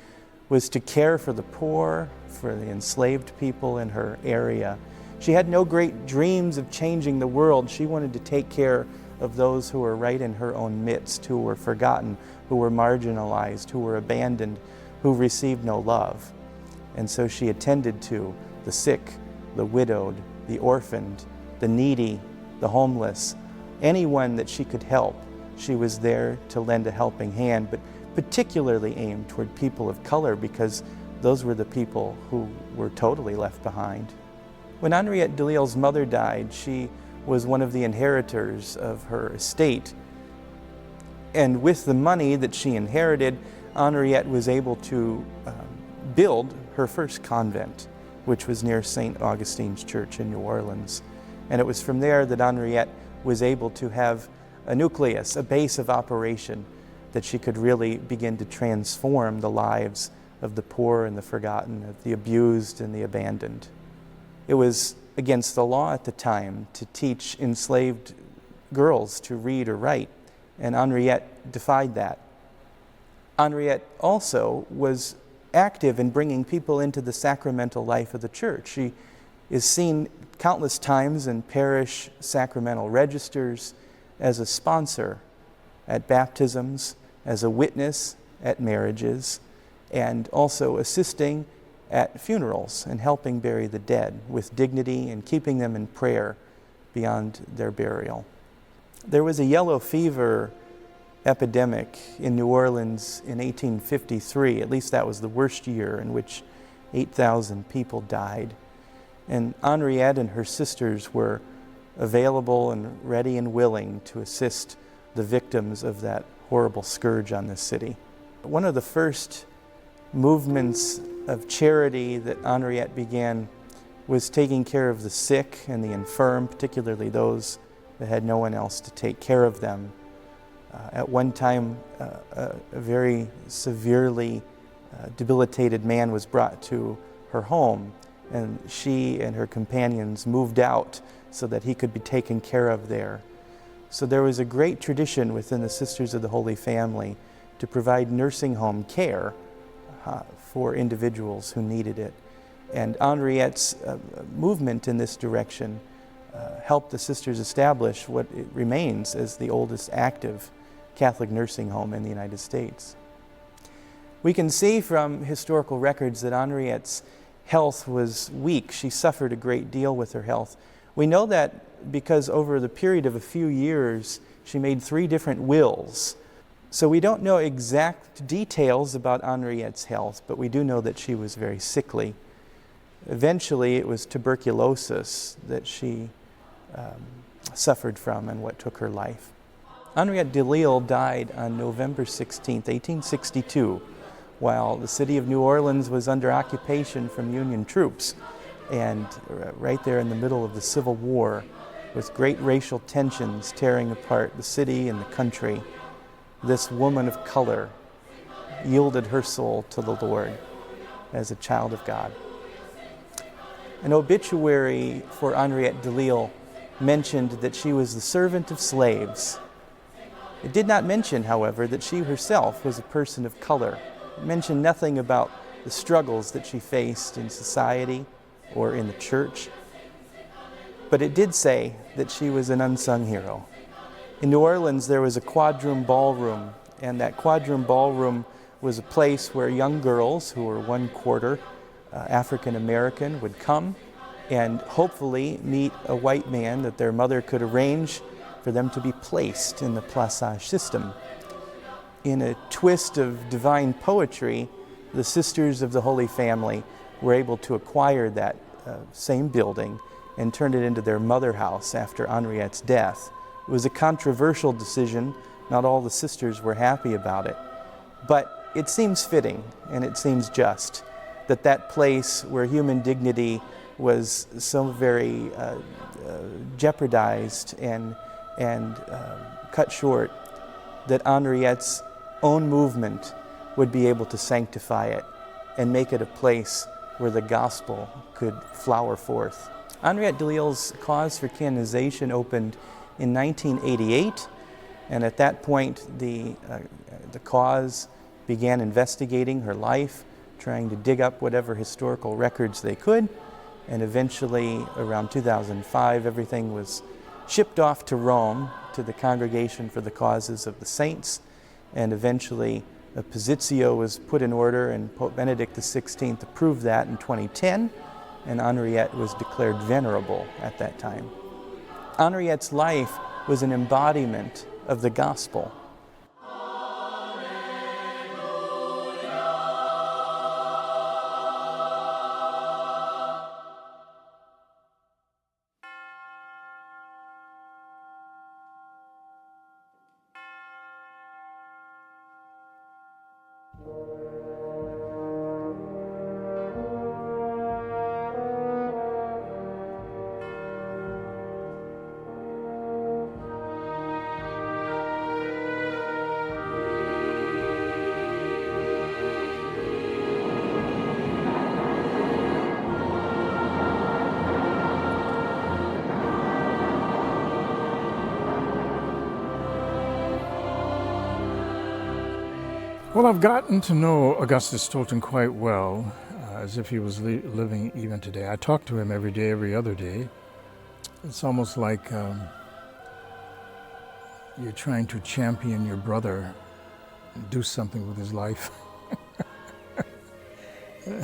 was to care for the poor, for the enslaved people in her area. She had no great dreams of changing the world. She wanted to take care of those who were right in her own midst, who were forgotten, who were marginalized, who were abandoned, who received no love. And so she attended to the sick, the widowed, the orphaned, the needy, the homeless, anyone that she could help. She was there to lend a helping hand, but particularly aimed toward people of color, because those were the people who were totally left behind. When Henriette Delille's mother died, she was one of the inheritors of her estate. And with the money that she inherited, Henriette was able to build her first convent, which was near St. Augustine's Church in New Orleans. And it was from there that Henriette was able to have a nucleus, a base of operation, that she could really begin to transform the lives of the poor and the forgotten, of the abused and the abandoned. It was against the law at the time to teach enslaved girls to read or write, and Henriette defied that. Henriette also was active in bringing people into the sacramental life of the church. She is seen countless times in parish sacramental registers as a sponsor at baptisms, as a witness at marriages, and also assisting at funerals and helping bury the dead with dignity and keeping them in prayer beyond their burial. There was a yellow fever epidemic in New Orleans in 1853. At least that was the worst year, in which 8,000 people died. And Henriette and her sisters were available and ready and willing to assist the victims of that horrible scourge on this city. One of the first movements of charity that Henriette began was taking care of the sick and the infirm, particularly those that had no one else to take care of them. At one time, a very severely debilitated man was brought to her home, and she and her companions moved out so that he could be taken care of there. So there was a great tradition within the Sisters of the Holy Family to provide nursing home care for individuals who needed it. And Henriette's movement in this direction helped the sisters establish what it remains as the oldest active Catholic nursing home in the United States. We can see from historical records that Henriette's health was weak. She suffered a great deal with her health. We know that because over the period of a few years, she made 3 different wills. So we don't know exact details about Henriette's health, but we do know that she was very sickly. Eventually, it was tuberculosis that she suffered from and what took her life. Henriette Delille died on November 16, 1862, while the city of New Orleans was under occupation from Union troops, and right there in the middle of the Civil War, with great racial tensions tearing apart the city and the country, this woman of color yielded her soul to the Lord as a child of God. An obituary for Henriette Delille mentioned that she was the servant of slaves. It did not mention, however, that she herself was a person of color. It mentioned nothing about the struggles that she faced in society or in the church. But it did say that she was an unsung hero. In New Orleans, there was a quadroom ballroom, and that quadroom ballroom was a place where young girls who were 1/4 African American would come and hopefully meet a white man that their mother could arrange for them to be placed in the placage system. In a twist of divine poetry, the Sisters of the Holy Family were able to acquire that same building and turn it into their mother house after Henriette's death. It was a controversial decision. Not all the sisters were happy about it. But it seems fitting and it seems just that that place where human dignity was so very jeopardized and cut short, that Henriette's own movement would be able to sanctify it and make it a place where the gospel could flower forth. Henriette Delille's cause for canonization opened in 1988, and at that point the cause began investigating her life, trying to dig up whatever historical records they could, and eventually around 2005 everything was shipped off to Rome to the Congregation for the Causes of the Saints, and eventually a positio was put in order, and Pope Benedict XVI approved that in 2010, and Henriette was declared venerable at that time. Henriette's life was an embodiment of the gospel. Well, I've gotten to know Augustus Tolton quite well, as if he was living even today. I talk to him every day, every other day. It's almost like you're trying to champion your brother and do something with his life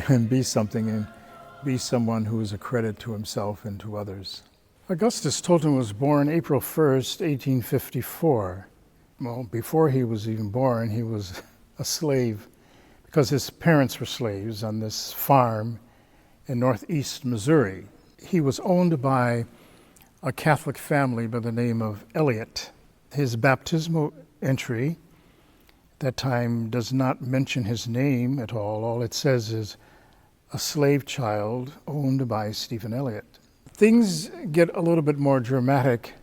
and be something, and be someone who is a credit to himself and to others. Augustus Tolton was born April 1st, 1854. Well, before he was even born, he was a slave because his parents were slaves on this farm in northeast Missouri. He was owned by a Catholic family by the name of Elliott. His baptismal entry at that time does not mention his name at all. All it says is a slave child owned by Stephen Elliott. Things get a little bit more dramatic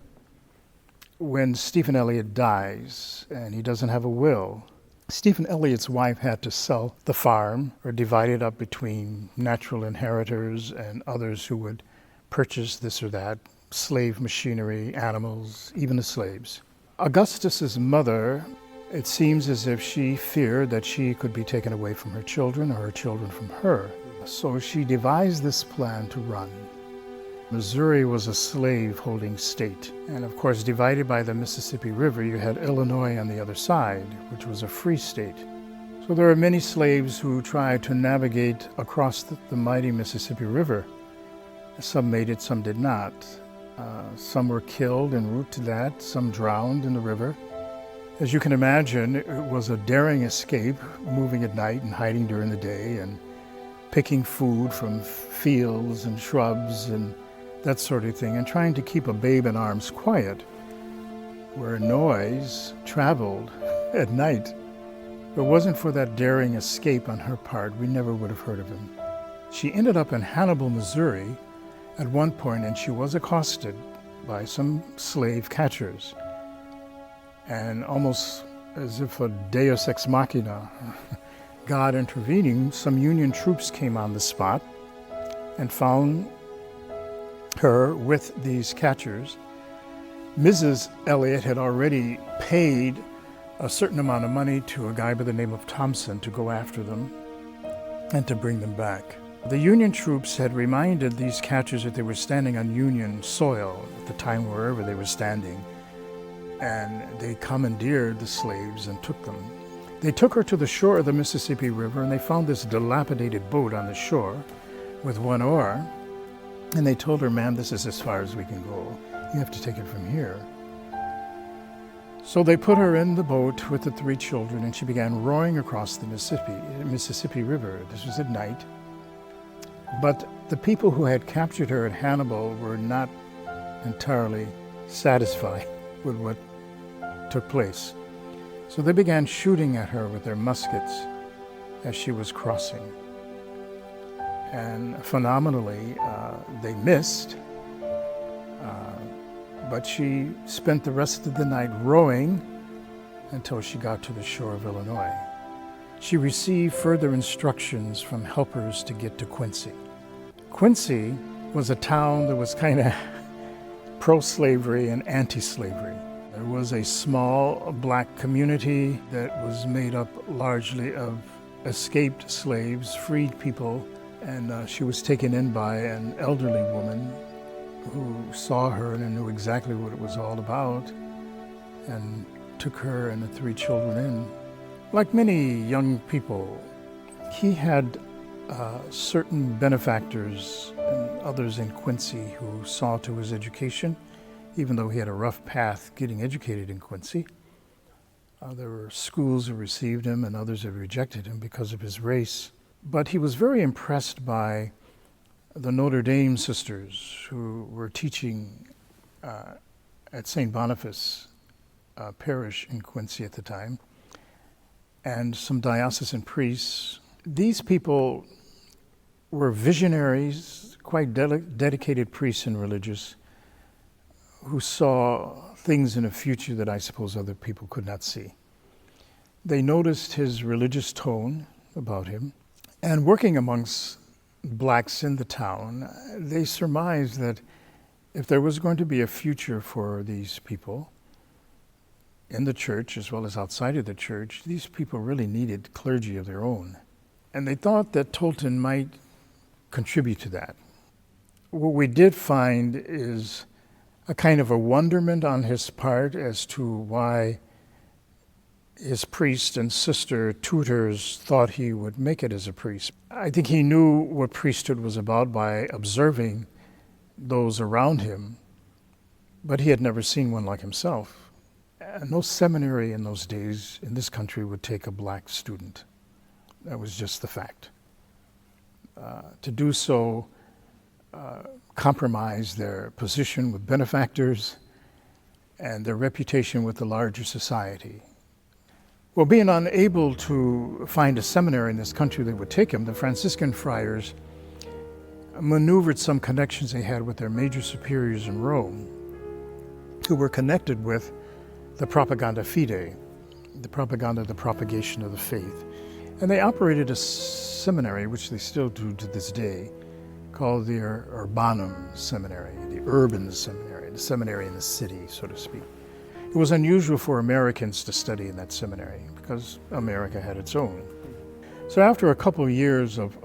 when Stephen Elliott dies and he doesn't have a will. Stephen Elliott's wife had to sell the farm or divide it up between natural inheritors and others who would purchase this or that, slave machinery, animals, even the slaves. Augustus's mother, it seems as if she feared that she could be taken away from her children or her children from her. So she devised this plan to run. Missouri was a slave-holding state, and of course, divided by the Mississippi River, you had Illinois on the other side, which was a free state. So there are many slaves who tried to navigate across the mighty Mississippi River. Some made it, some did not. Some were killed en route to that, some drowned in the river. As you can imagine, it was a daring escape, moving at night and hiding during the day and picking food from fields and shrubs and that sort of thing, and trying to keep a babe in arms quiet, where noise traveled at night. If it wasn't for that daring escape on her part, we never would have heard of him. She ended up in Hannibal, Missouri at one point, and she was accosted by some slave catchers. And almost as if a deus ex machina, God intervening, some Union troops came on the spot and found her with these catchers. Mrs. Elliott had already paid a certain amount of money to a guy by the name of Toussaint to go after them and to bring them back. The Union troops had reminded these catchers that they were standing on Union soil at the time, wherever they were standing, and they commandeered the slaves and took them. They took her to the shore of the Mississippi River, and they found this dilapidated boat on the shore with one oar, and they told her, "Ma'am, this is as far as we can go. You have to take it from here." So they put her in the boat with the 3 children, and she began rowing across the Mississippi River. This was at night. But the people who had captured her at Hannibal were not entirely satisfied with what took place. So they began shooting at her with their muskets as she was crossing. And phenomenally, they missed. But she spent the rest of the night rowing until she got to the shore of Illinois. She received further instructions from helpers to get to Quincy. Quincy was a town that was kind of pro-slavery and anti-slavery. There was a small black community that was made up largely of escaped slaves, freed people, and she was taken in by an elderly woman who saw her and knew exactly what it was all about and took her and the 3 children in. Like many young people, he had certain benefactors and others in Quincy who saw to his education, even though he had a rough path getting educated in Quincy. There were schools who received him and others who rejected him because of his race. But he was very impressed by the Notre Dame sisters who were teaching at St. Boniface Parish in Quincy at the time, and some diocesan priests. These people were visionaries, quite dedicated priests and religious, who saw things in a future that I suppose other people could not see. They noticed his religious tone about him, and working amongst blacks in the town, they surmised that if there was going to be a future for these people in the church as well as outside of the church, these people really needed clergy of their own. And they thought that Tolton might contribute to that. What we did find is a kind of a wonderment on his part as to why his priest and sister tutors thought he would make it as a priest. I think he knew what priesthood was about by observing those around him, but he had never seen one like himself. And no seminary in those days in this country would take a black student. That was just the fact. To do so compromised their position with benefactors and their reputation with the larger society. Well, being unable to find a seminary in this country that would take him, the Franciscan friars maneuvered some connections they had with their major superiors in Rome, who were connected with the propaganda fide, the propagation of the faith. And they operated a seminary, which they still do to this day, called the Urbanum Seminary, the urban seminary, the seminary in the city, so to speak. It was unusual for Americans to study in that seminary because America had its own. So after a couple of years of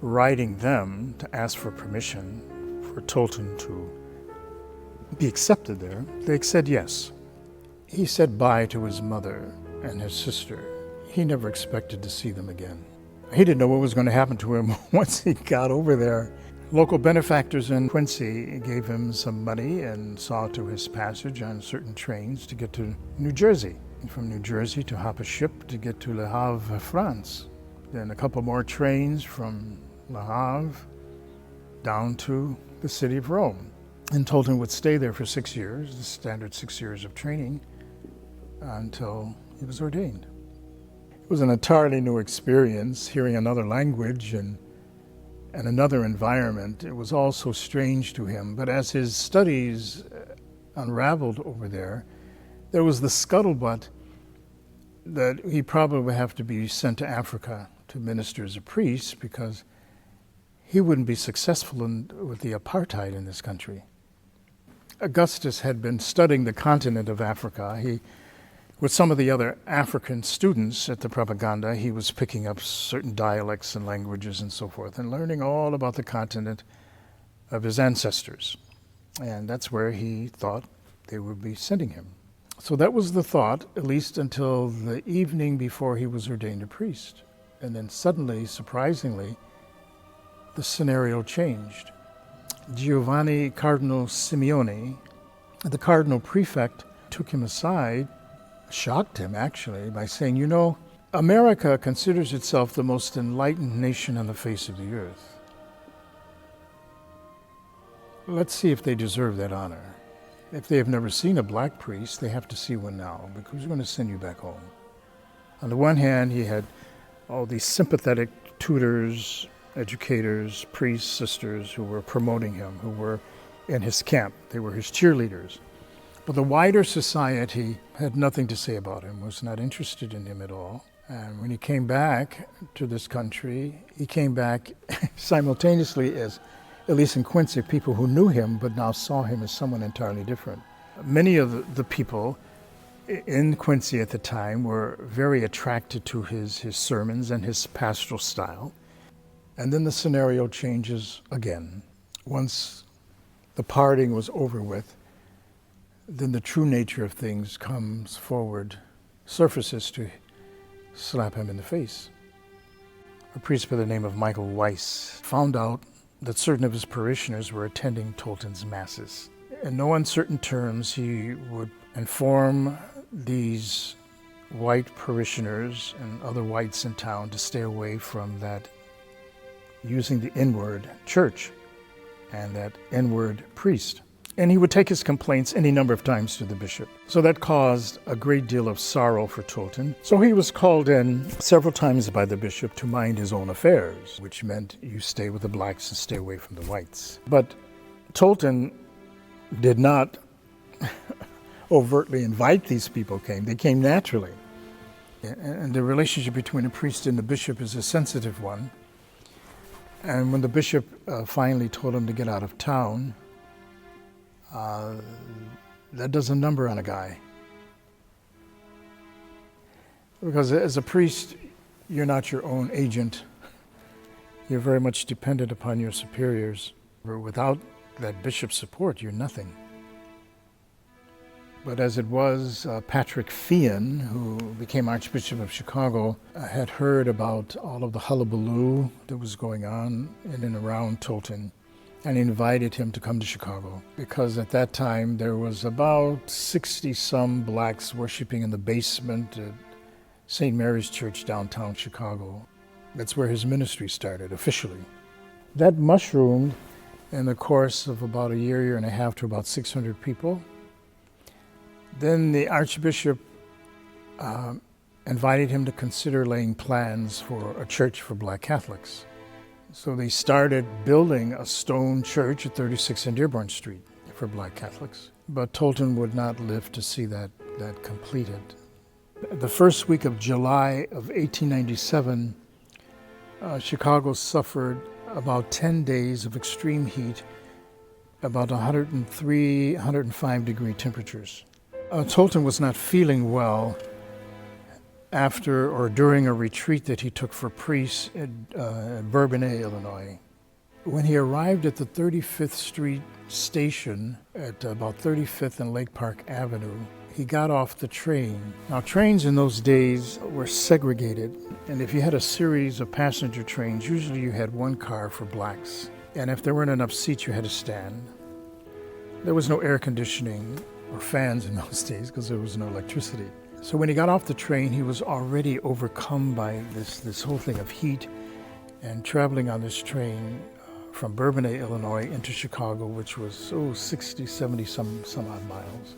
writing them to ask for permission for Tolton to be accepted there, they said yes. He said bye to his mother and his sister. he never expected to see them again. He didn't know what was going to happen to him once he got over there. Local benefactors in Quincy gave him some money and saw to his passage on certain trains to get to New Jersey. And from New Jersey to hop a ship to get to Le Havre, France. Then a couple more trains from Le Havre down to the city of Rome. And Tolton would stay there for 6 years, the standard 6 years of training, until he was ordained. It was an entirely new experience, hearing another language and another environment. It was all so strange to him. But as his studies unraveled over there was the scuttlebutt that he probably would have to be sent to Africa to minister as a priest, because he wouldn't be successful with the apartheid in this country. Augustus had been studying the continent of Africa. With some of the other African students at the propaganda, he was picking up certain dialects and languages and so forth, and learning all about the continent of his ancestors. And that's where he thought they would be sending him. So that was the thought, at least until the evening before he was ordained a priest. And then suddenly, surprisingly, the scenario changed. Giovanni Cardinal Simeone, the cardinal prefect, took him aside, shocked him actually, by saying, you know, America considers itself the most enlightened nation on the face of the earth. Let's see if they deserve that honor. If they have never seen a black priest, they have to see one now, because we're going to send you back home. On the one hand, he had all these sympathetic tutors, educators, priests, sisters who were promoting him, who were in his camp. They were his cheerleaders. But the wider society had nothing to say about him, was not interested in him at all. And when he came back to this country, he came back simultaneously as, at least in Quincy, people who knew him but now saw him as someone entirely different. Many of the people in Quincy at the time were very attracted to his sermons and his pastoral style. And then the scenario changes again. Once the parting was over with, then the true nature of things comes forward, surfaces to slap him in the face. A priest by the name of Michael Weiss found out that certain of his parishioners were attending Tolton's masses. In no uncertain terms, he would inform these white parishioners and other whites in town to stay away from that using the N-word church and that N-word priest. And he would take his complaints any number of times to the bishop. So that caused a great deal of sorrow for Tolton. So he was called in several times by the bishop to mind his own affairs, which meant you stay with the blacks and stay away from the whites. But Tolton did not overtly invite these people came. They came naturally. And the relationship between a priest and the bishop is a sensitive one. And when the bishop finally told him to get out of town, that does a number on a guy. Because as a priest, you're not your own agent. You're very much dependent upon your superiors. Without that bishop's support, you're nothing. But as it was, Patrick Fian, who became Archbishop of Chicago, had heard about all of the hullabaloo that was going on in and around Tolton, and invited him to come to Chicago, because at that time there was about 60-some blacks worshiping in the basement at St. Mary's Church downtown Chicago. That's where his ministry started officially. That mushroomed in the course of about a year and a half to about 600 people. Then the Archbishop invited him to consider laying plans for a church for black Catholics. So they started building a stone church at 36 and Dearborn Street for black Catholics. But Tolton would not live to see that completed. The first week of July of 1897, Chicago suffered about 10 days of extreme heat, about 103, 105 degree temperatures. Tolton was not feeling well after or during a retreat that he took for priests at Bourbonnais, Illinois. When he arrived at the 35th Street station at about 35th and Lake Park Avenue, he got off the train. Now, trains in those days were segregated, and if you had a series of passenger trains, usually you had one car for blacks, and if there weren't enough seats, you had to stand. There was no air conditioning or fans in those days because there was no electricity. So when he got off the train, he was already overcome by this whole thing of heat, and traveling on this train from Bourbonnais, Illinois into Chicago, which was 60, 70 some odd miles.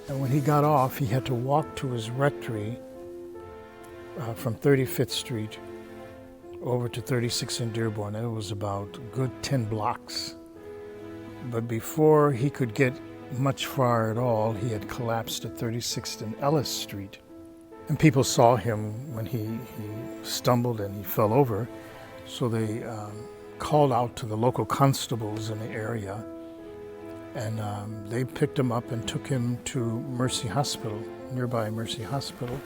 And when he got off, he had to walk to his rectory from 35th Street over to 36 in Dearborn, and it was about a good 10 blocks. But before he could get much far at all, he had collapsed at 36th and Ellis Street. And people saw him when he stumbled and he fell over, so they called out to the local constables in the area, and they picked him up and took him to Mercy Hospital, nearby Mercy Hospital,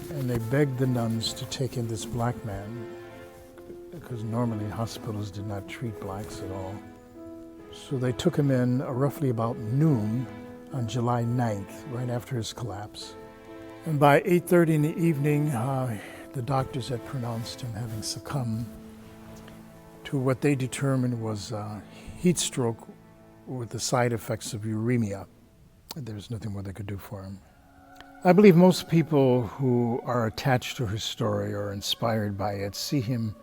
and they begged the nuns to take in this black man, because normally hospitals did not treat blacks at all. So they took him in roughly about noon on July 9th, right after his collapse. And by 8:30 in the evening, the doctors had pronounced him having succumbed to what they determined was heat stroke with the side effects of uremia. There's nothing more they could do for him. I believe most people who are attached to his story or inspired by it see him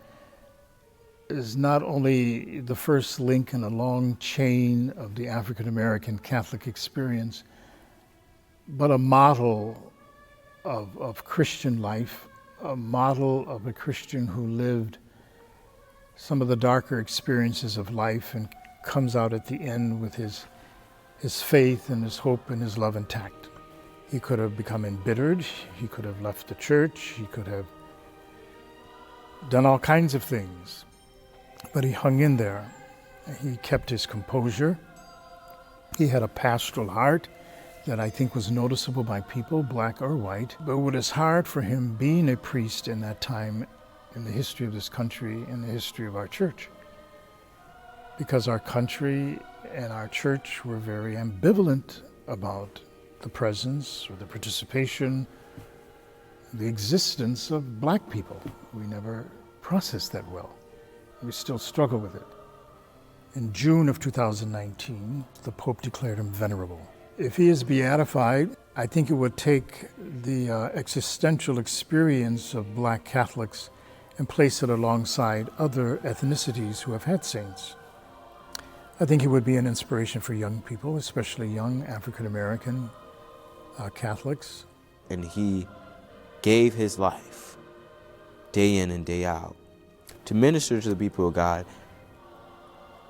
as not only the first link in a long chain of the African American Catholic experience, but a model of Christian life, a model of a Christian who lived some of the darker experiences of life and comes out at the end with his faith and his hope and his love intact. He could have become embittered, he could have left the church, he could have done all kinds of things, but he hung in there. He kept his composure. He had a pastoral heart that I think was noticeable by people, black or white. But what is hard for him being a priest in that time in the history of this country, in the history of our church, because our country and our church were very ambivalent about the presence or the participation, the existence of black people. We never processed that well. We still struggle with it. In June of 2019, the Pope declared him venerable. If he is beatified, I think it would take the existential experience of black Catholics and place it alongside other ethnicities who have had saints. I think he would be an inspiration for young people, especially young African American Catholics. And he gave his life day in and day out to minister to the people of God,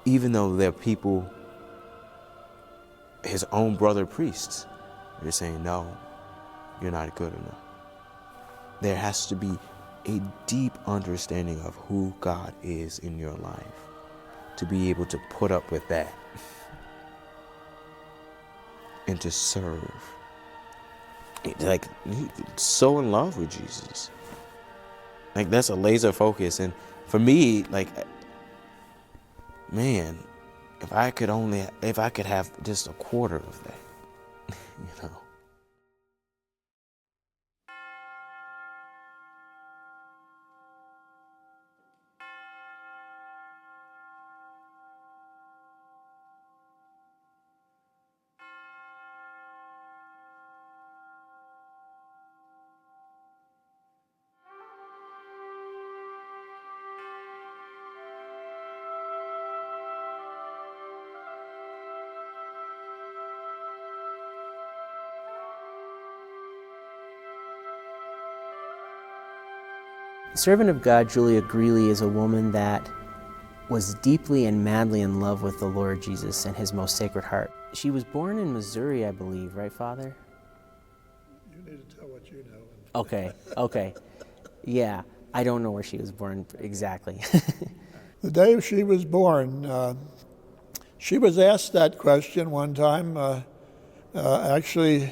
even though they're people, his own brother priests, they're saying, no, you're not good enough. There has to be a deep understanding of who God is in your life to be able to put up with that and to serve. Like, so in love with Jesus. Like, that's a laser focus. And for me, like, man, if I could have just a quarter of that, you know. The servant of God, Julia Greeley, is a woman that was deeply and madly in love with the Lord Jesus and his most sacred heart. She was born in Missouri, I believe, right, Father? You need to tell what you know. Okay. Yeah, I don't know where she was born exactly. The day she was born, she was asked that question one time, actually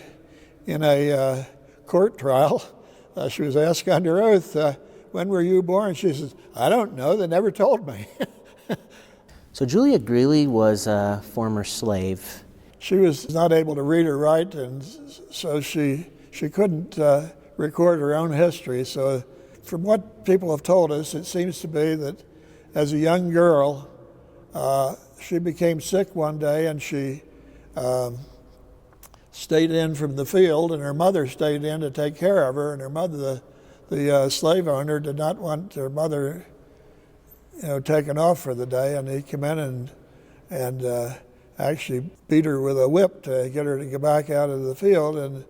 in a court trial. She was asked under oath, when were you born? She says, I don't know, they never told me. So Julia Greeley was a former slave, She was not able to read or write, and so she couldn't record her own history. So from what people have told us, it seems to be that as a young girl, she became sick one day, and she stayed in from the field, and her mother stayed in to take care of her, and her mother, the slave owner, did not want her mother taken off for the day, and he came in and actually beat her with a whip to get her to get back out of the field, and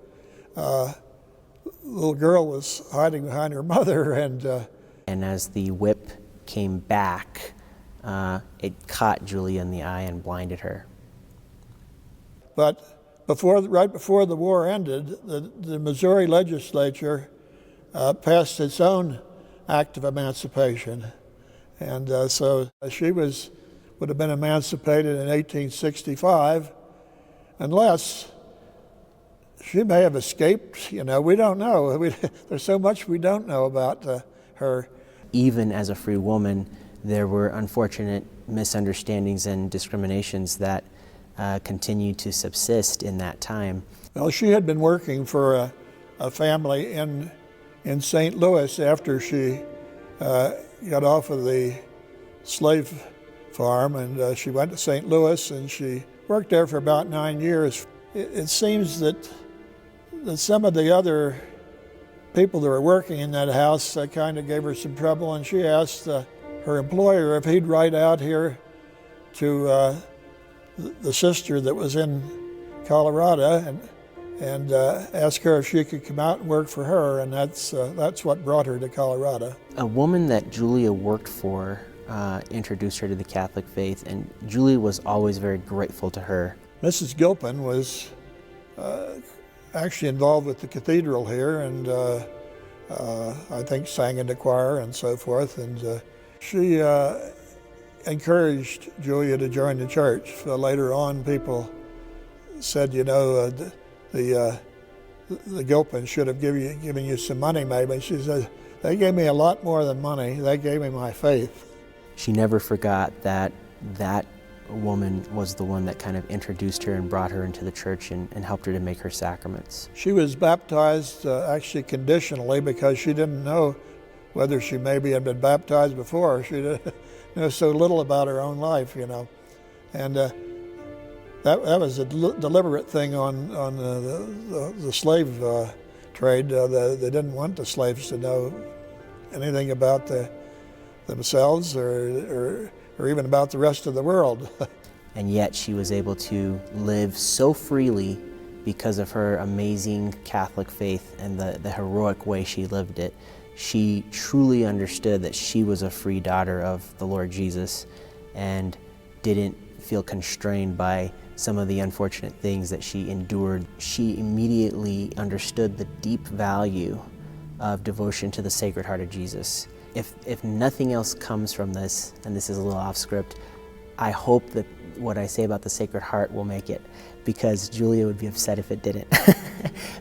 the little girl was hiding behind her mother, and as the whip came back, it caught Julia in the eye and blinded her. But right before the war ended, the Missouri legislature passed its own act of emancipation, and so she would have been emancipated in 1865, unless she may have escaped. We don't know. There's so much we don't know about her. Even as a free woman, there were unfortunate misunderstandings and discriminations that continued to subsist in that time. Well, she had been working for a family in St. Louis after she got off of the slave farm, and she went to St. Louis, and she worked there for about 9 years. It seems that some of the other people that were working in that house kind of gave her some trouble, and she asked her employer if he'd write out here to the sister that was in Colorado and ask her if she could come out and work for her, and that's what brought her to Colorado. A woman that Julia worked for introduced her to the Catholic faith, and Julia was always very grateful to her. Mrs. Gilpin was actually involved with the cathedral here, and I think sang in the choir and so forth, and she encouraged Julia to join the church. Later on, people said, the Gilpins should have given you some money maybe. She said, they gave me a lot more than money. They gave me my faith. She never forgot that woman was the one that kind of introduced her and brought her into the church and helped her to make her sacraments. She was baptized actually conditionally because she didn't know whether she maybe had been baptized before. She didn't know so little about her own life, And that was a deliberate thing on the slave trade. They didn't want the slaves to know anything about themselves or even about the rest of the world. And yet she was able to live so freely because of her amazing Catholic faith and the heroic way she lived it. She truly understood that she was a free daughter of the Lord Jesus and didn't feel constrained by some of the unfortunate things that she endured. She immediately understood the deep value of devotion to the Sacred Heart of Jesus. If nothing else comes from this, and this is a little off script, I hope that what I say about the Sacred Heart will make it, because Julia would be upset if it didn't.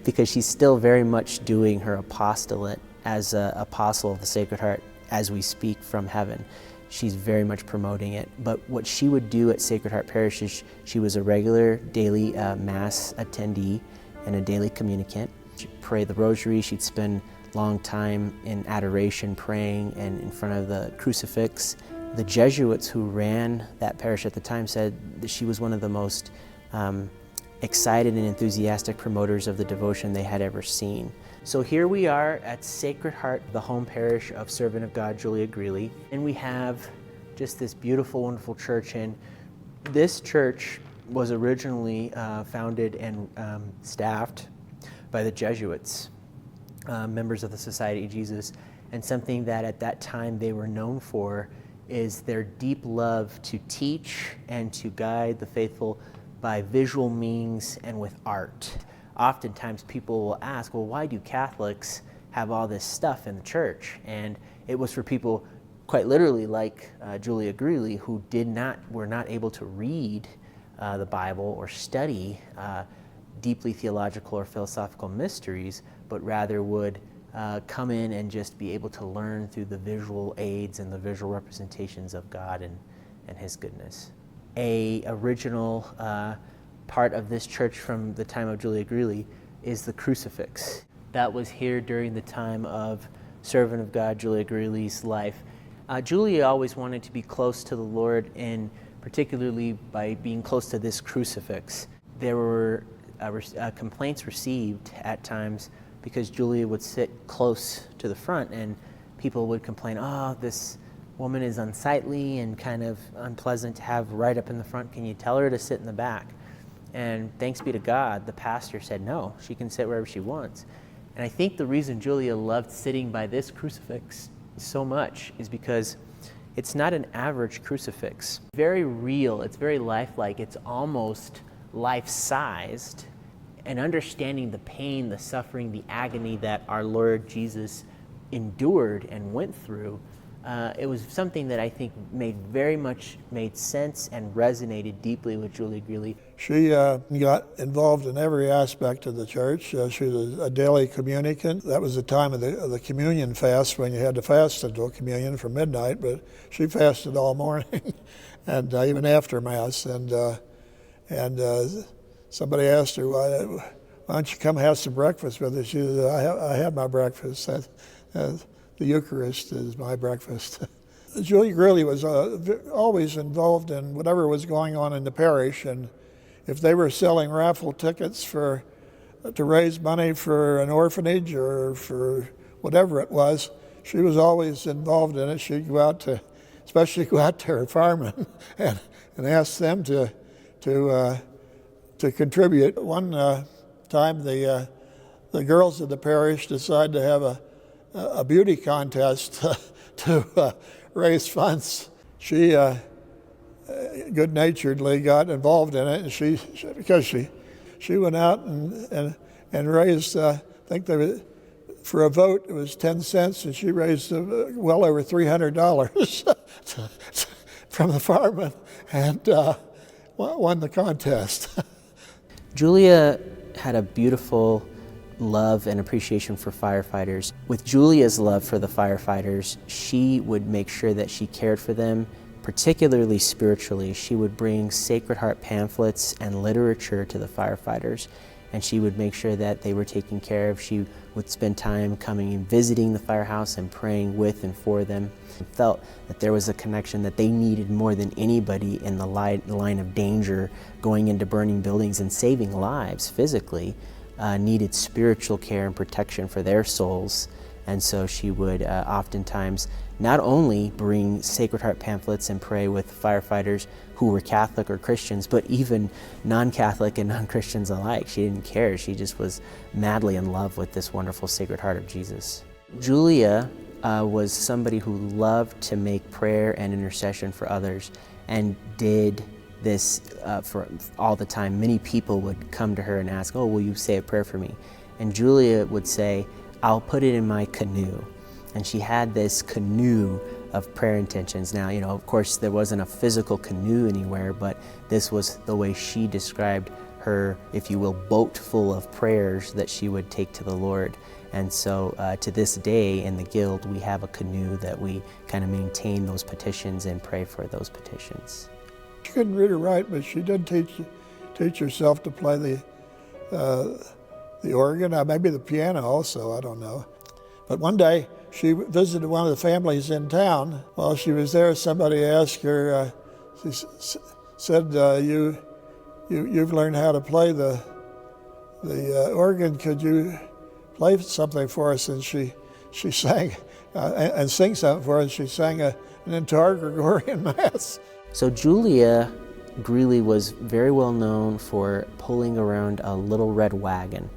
Because she's still very much doing her apostolate as an apostle of the Sacred Heart as we speak from heaven. She's very much promoting it. But what she would do at Sacred Heart Parish is she was a regular daily Mass attendee and a daily communicant. She'd pray the rosary, she'd spend long time in adoration praying and in front of the crucifix. The Jesuits who ran that parish at the time said that she was one of the most excited and enthusiastic promoters of the devotion they had ever seen. So here we are at Sacred Heart, the home parish of Servant of God Julia Greeley, and we have just this beautiful, wonderful church. And this church was originally founded and staffed by the Jesuits, members of the Society of Jesus, and something that at that time they were known for is their deep love to teach and to guide the faithful by visual means and with art. Oftentimes people will ask, well, why do Catholics have all this stuff in the church? And it was for people quite literally like Julia Greeley, who were not able to read the Bible or study deeply theological or philosophical mysteries, but rather would come in and just be able to learn through the visual aids and the visual representations of God and His goodness. A original part of this church from the time of Julia Greeley is the crucifix. That was here during the time of servant of God Julia Greeley's life. Julia always wanted to be close to the Lord, and particularly by being close to this crucifix. There were complaints received at times because Julia would sit close to the front, and people would complain, oh, this woman is unsightly and kind of unpleasant to have right up in the front. Can you tell her to sit in the back? And thanks be to God, the pastor said, no, she can sit wherever she wants. And I think the reason Julia loved sitting by this crucifix so much is because it's not an average crucifix. Very real, it's very lifelike, it's almost life-sized. And understanding the pain, the suffering, the agony that our Lord Jesus endured and went through, it was something that I think made sense and resonated deeply with Julia Greeley. She got involved in every aspect of the church. She was a daily communicant. That was the time of the communion fast, when you had to fast until communion from midnight, but she fasted all morning and even after Mass. And somebody asked her, why don't you come have some breakfast with us? She said, I had my breakfast. The Eucharist is my breakfast. Julia Greeley was always involved in whatever was going on in the parish, and if they were selling raffle tickets to raise money for an orphanage or for whatever it was, she was always involved in it. She'd go out to her firemen and ask them to contribute. One time, the girls of the parish decided to have a beauty contest to raise funds. She good-naturedly got involved in it, and because she went out and raised, I think for a vote it was 10 cents, and she raised well over $300 from the firemen and won the contest. Julia had a beautiful love and appreciation for firefighters. With Julia's love for the firefighters, she would make sure that she cared for them, particularly spiritually. She would bring Sacred Heart pamphlets and literature to the firefighters, and she would make sure that they were taken care of. She would spend time coming and visiting the firehouse and praying with and for them. I felt that there was a connection that they needed more than anybody in the line of danger, going into burning buildings and saving lives physically. Needed spiritual care and protection for their souls. And so she would oftentimes not only bring Sacred Heart pamphlets and pray with firefighters who were Catholic or Christians, but even non-Catholic and non-Christians alike. She didn't care. She just was madly in love with this wonderful Sacred Heart of Jesus. Julia was somebody who loved to make prayer and intercession for others, and did this for all the time. Many people would come to her and ask, oh, will you say a prayer for me? And Julia would say, I'll put it in my canoe. And she had this canoe of prayer intentions. Now, of course, there wasn't a physical canoe anywhere, but this was the way she described her, if you will, boat full of prayers that she would take to the Lord. And so to this day in the Guild, we have a canoe that we kind of maintain those petitions and pray for those petitions. She couldn't read or write, but she did teach herself to play the organ, maybe the piano also, I don't know. But one day she visited one of the families in town. While she was there, somebody asked her, she said, you've learned how to play the organ, could you play something for us? And she sang, and sing something for us. She sang an entire Gregorian Mass. So Julia Greeley was very well known for pulling around a little red wagon.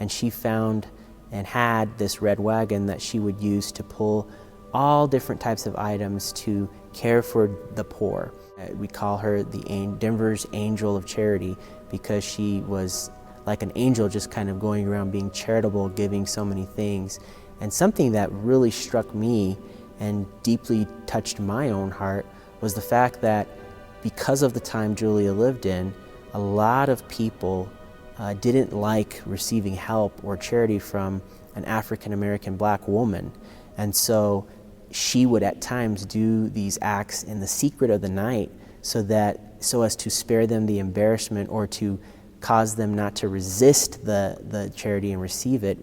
And she found and had this red wagon that she would use to pull all different types of items to care for the poor. We call her Denver's Angel of Charity, because she was like an angel, just kind of going around being charitable, giving so many things. And something that really struck me and deeply touched my own heart was the fact that because of the time Julia lived in, a lot of people didn't like receiving help or charity from an African-American black woman. And so she would at times do these acts in the secret of the night so that so as to spare them the embarrassment or to cause them not to resist the charity and receive it.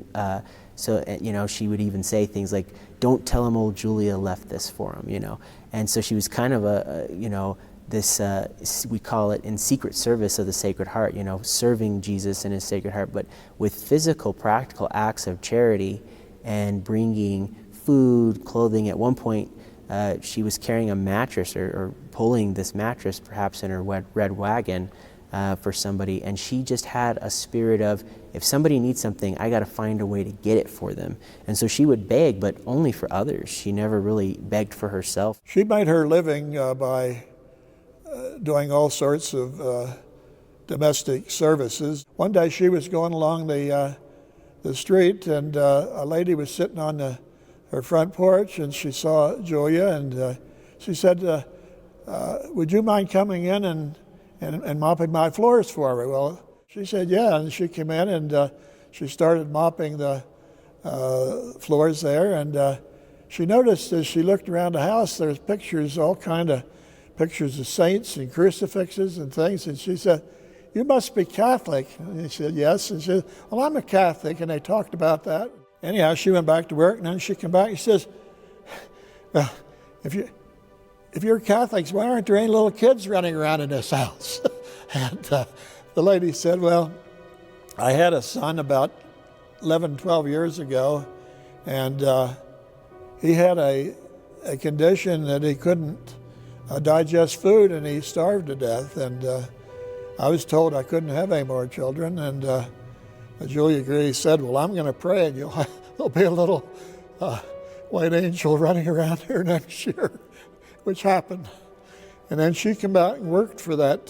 She would even say things like, "Don't tell him old Julia left this for him," And so she was kind of we call it in secret service of the Sacred Heart, serving Jesus in his Sacred Heart, but with physical, practical acts of charity and bringing food, clothing. At one point, she was carrying a mattress or pulling this mattress perhaps in her red wagon for somebody, and she just had a spirit of, if somebody needs something, I got to find a way to get it for them. And so she would beg, but only for others. She never really begged for herself. She made her living by doing all sorts of domestic services. One day she was going along the street, and a lady was sitting on her front porch, and she saw Julia, and she said, "Would you mind coming in and mopping my floors for me?" Well, she said, yeah, and she came in and she started mopping the floors there, and she noticed as she looked around the house, there's pictures, all kind of pictures of saints and crucifixes and things, and she said, "You must be Catholic." And he said, "Yes." And she said, "Well, I'm a Catholic," and they talked about that. Anyhow, she went back to work, and then she came back and she says, "Well, if you're Catholics, why aren't there any little kids running around in this house?" And the lady said, "Well, I had a son about 11, 12 years ago, and he had a condition that he couldn't digest food, and he starved to death. And I was told I couldn't have any more children." And Julia Greeley said, "Well, I'm going to pray, and there'll be a little white angel running around here next year," which happened. And then she came out and worked for that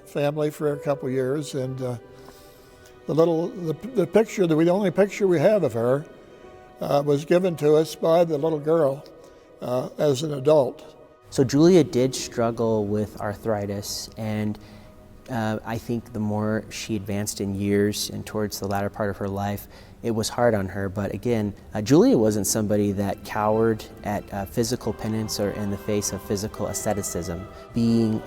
family for a couple years. And the picture, the only picture we have of her, was given to us by the little girl as an adult. So Julia did struggle with arthritis, and I think the more she advanced in years and towards the latter part of her life, it was hard on her. But again, Julia wasn't somebody that cowered at physical penance or in the face of physical asceticism. Being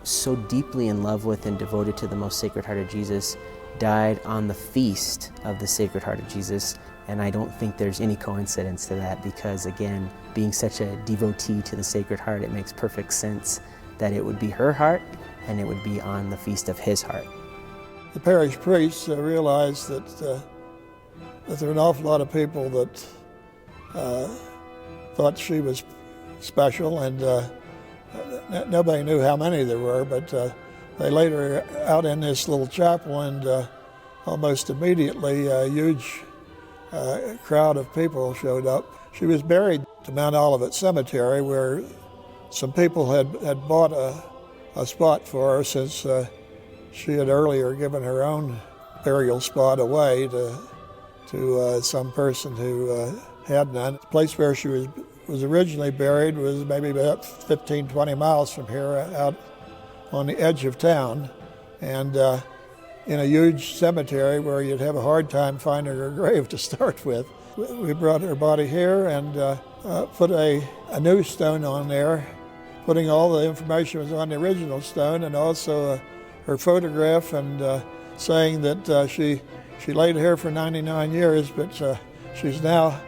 so deeply in love with and devoted to the most Sacred Heart of Jesus, died on the feast of the Sacred Heart of Jesus. And I don't think there's any coincidence to that, because again, being such a devotee to the Sacred Heart, it makes perfect sense that it would be her heart and it would be on the feast of his heart. The parish priests realized that there were an awful lot of people that thought she was special, and nobody knew how many there were, but they laid her out in this little chapel, and almost immediately a huge crowd of people showed up. She was buried to Mount Olivet Cemetery, where some people had bought a spot for her, since she had earlier given her own burial spot away to some person who had none. The place where she was originally buried was maybe about 15, 20 miles from here, out on the edge of town, and in a huge cemetery where you'd have a hard time finding her grave to start with. We brought her body here and put a new stone on there, putting all the information was on the original stone, and also her photograph, and saying that she laid here for 99 years, but she's now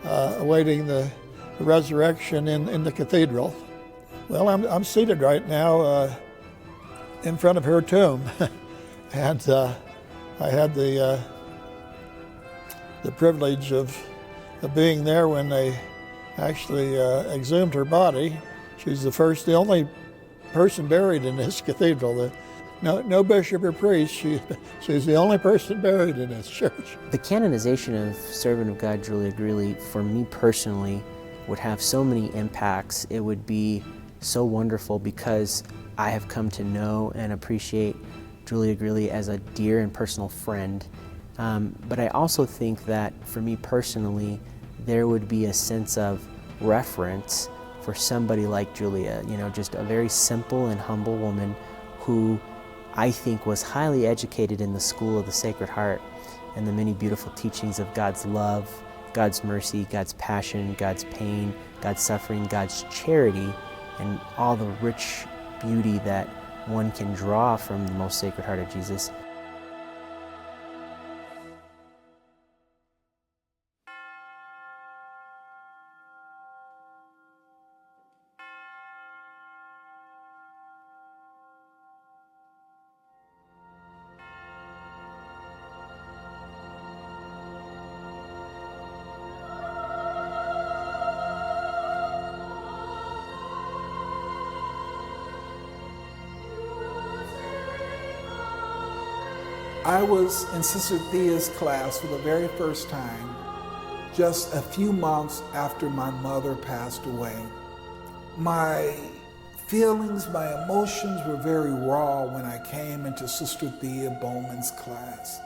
awaiting the resurrection in the cathedral. Well, I'm seated right now in front of her tomb. And I had the privilege of being there when they actually exhumed her body. She's the only person buried in this cathedral. No bishop or priest. She's the only person buried in this church. The canonization of Servant of God Julia Greeley, for me personally, would have so many impacts. It would be so wonderful because I have come to know and appreciate Julia Greeley as a dear and personal friend. But I also think that for me personally, there would be a sense of reverence for somebody like Julia, just a very simple and humble woman who I think was highly educated in the school of the Sacred Heart and the many beautiful teachings of God's love, God's mercy, God's passion, God's pain, God's suffering, God's charity, and all the rich beauty that one can draw from the most Sacred Heart of Jesus. I was in Sister Thea's class for the very first time, just a few months after my mother passed away. My feelings, my emotions were very raw when I came into Sister Thea Bowman's class.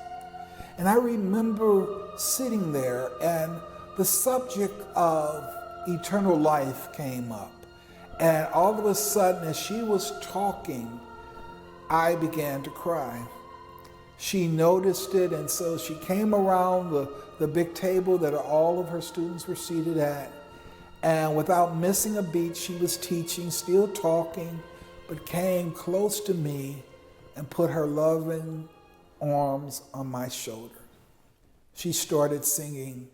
And I remember sitting there and the subject of eternal life came up. And all of a sudden, as she was talking, I began to cry. She noticed it, and so she came around the big table that all of her students were seated at. And without missing a beat, she was teaching, still talking, but came close to me and put her loving arms on my shoulder. She started singing,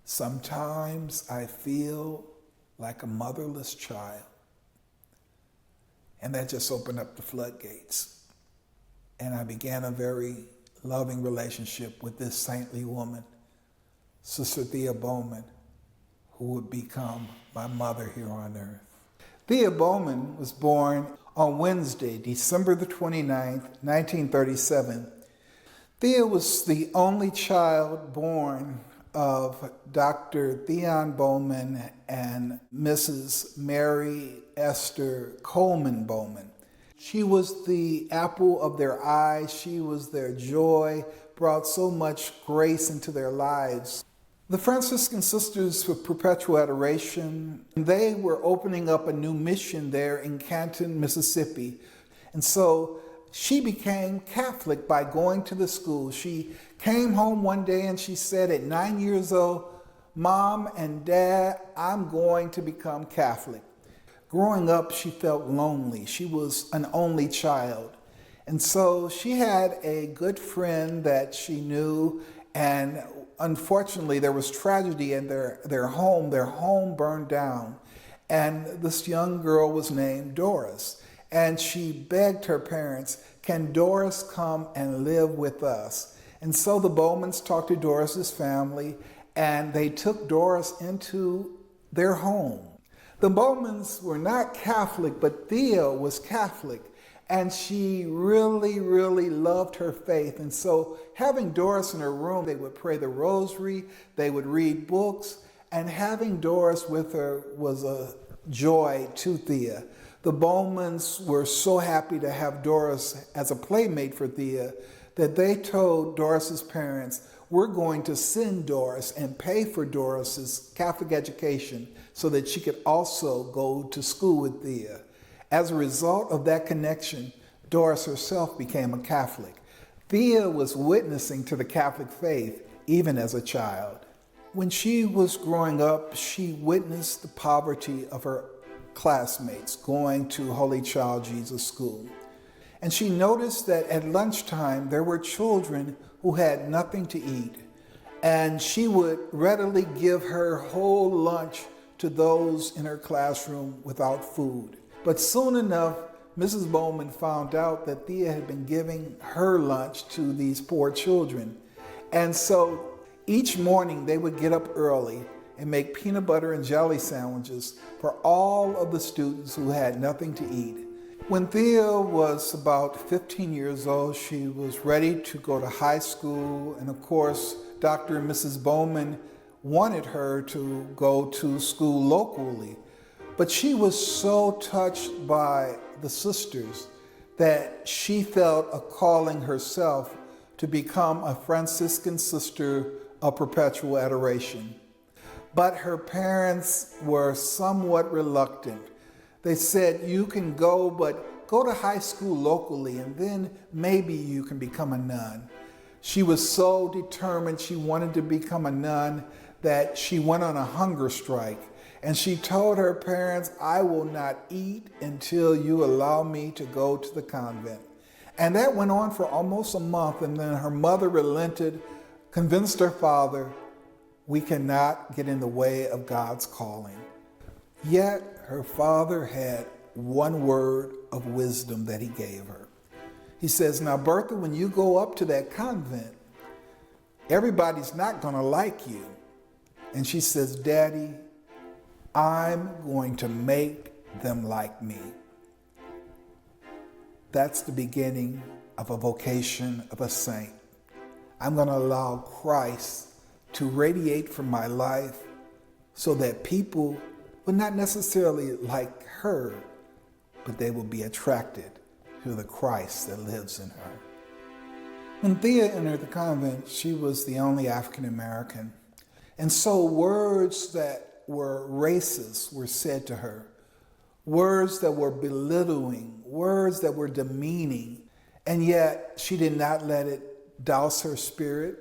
"Sometimes I feel like a motherless child." And that just opened up the floodgates. And I began a very loving relationship with this saintly woman, Sister Thea Bowman, who would become my mother here on earth. Thea Bowman was born on Wednesday, December the 29th, 1937. Thea was the only child born of Dr. Theon Bowman and Mrs. Mary Esther Coleman Bowman. She was the apple of their eye. She was their joy, brought so much grace into their lives. The Franciscan Sisters for Perpetual Adoration, they were opening up a new mission there in Canton, Mississippi. And so she became Catholic by going to the school. She came home one day and she said at 9 years old, "Mom and Dad, I'm going to become Catholic." Growing up, she felt lonely. She was an only child. And so she had a good friend that she knew, and unfortunately there was tragedy in their home. Their home burned down. And this young girl was named Doris. And she begged her parents, "Can Doris come and live with us?" And so the Bowmans talked to Doris's family, and they took Doris into their home. The Bowmans were not Catholic, but Thea was Catholic, and she really, really loved her faith. And so having Doris in her room, they would pray the rosary, they would read books, and having Doris with her was a joy to Thea. The Bowmans were so happy to have Doris as a playmate for Thea that they told Doris's parents, "We're going to send Doris and pay for Doris's Catholic education so that she could also go to school with Thea." As a result of that connection, Doris herself became a Catholic. Thea was witnessing to the Catholic faith even as a child. When she was growing up, she witnessed the poverty of her classmates going to Holy Child Jesus School. And she noticed that at lunchtime, there were children who had nothing to eat. And she would readily give her whole lunch to those in her classroom without food. But soon enough, Mrs. Bowman found out that Thea had been giving her lunch to these poor children. And so each morning they would get up early and make peanut butter and jelly sandwiches for all of the students who had nothing to eat. When Thea was about 15 years old, she was ready to go to high school. And of course, Dr. and Mrs. Bowman wanted her to go to school locally. But she was so touched by the sisters that she felt a calling herself to become a Franciscan Sister of Perpetual Adoration. But her parents were somewhat reluctant. They said, "You can go, but go to high school locally, and then maybe you can become a nun." She was so determined she wanted to become a nun that she went on a hunger strike. And she told her parents, I will not eat until you allow me to go to the convent. And that went on for almost a month, and then her mother relented, convinced her father, we cannot get in the way of God's calling. Yet her father had one word of wisdom that he gave her. He says, now Bertha, when you go up to that convent, everybody's not gonna like you. And she says, Daddy, I'm going to make them like me. That's the beginning of a vocation of a saint. I'm going to allow Christ to radiate from my life so that people will not necessarily like her, but they will be attracted to the Christ that lives in her. When Thea entered the convent, she was the only African American. And so words that were racist were said to her, words that were belittling, words that were demeaning, and yet she did not let it douse her spirit.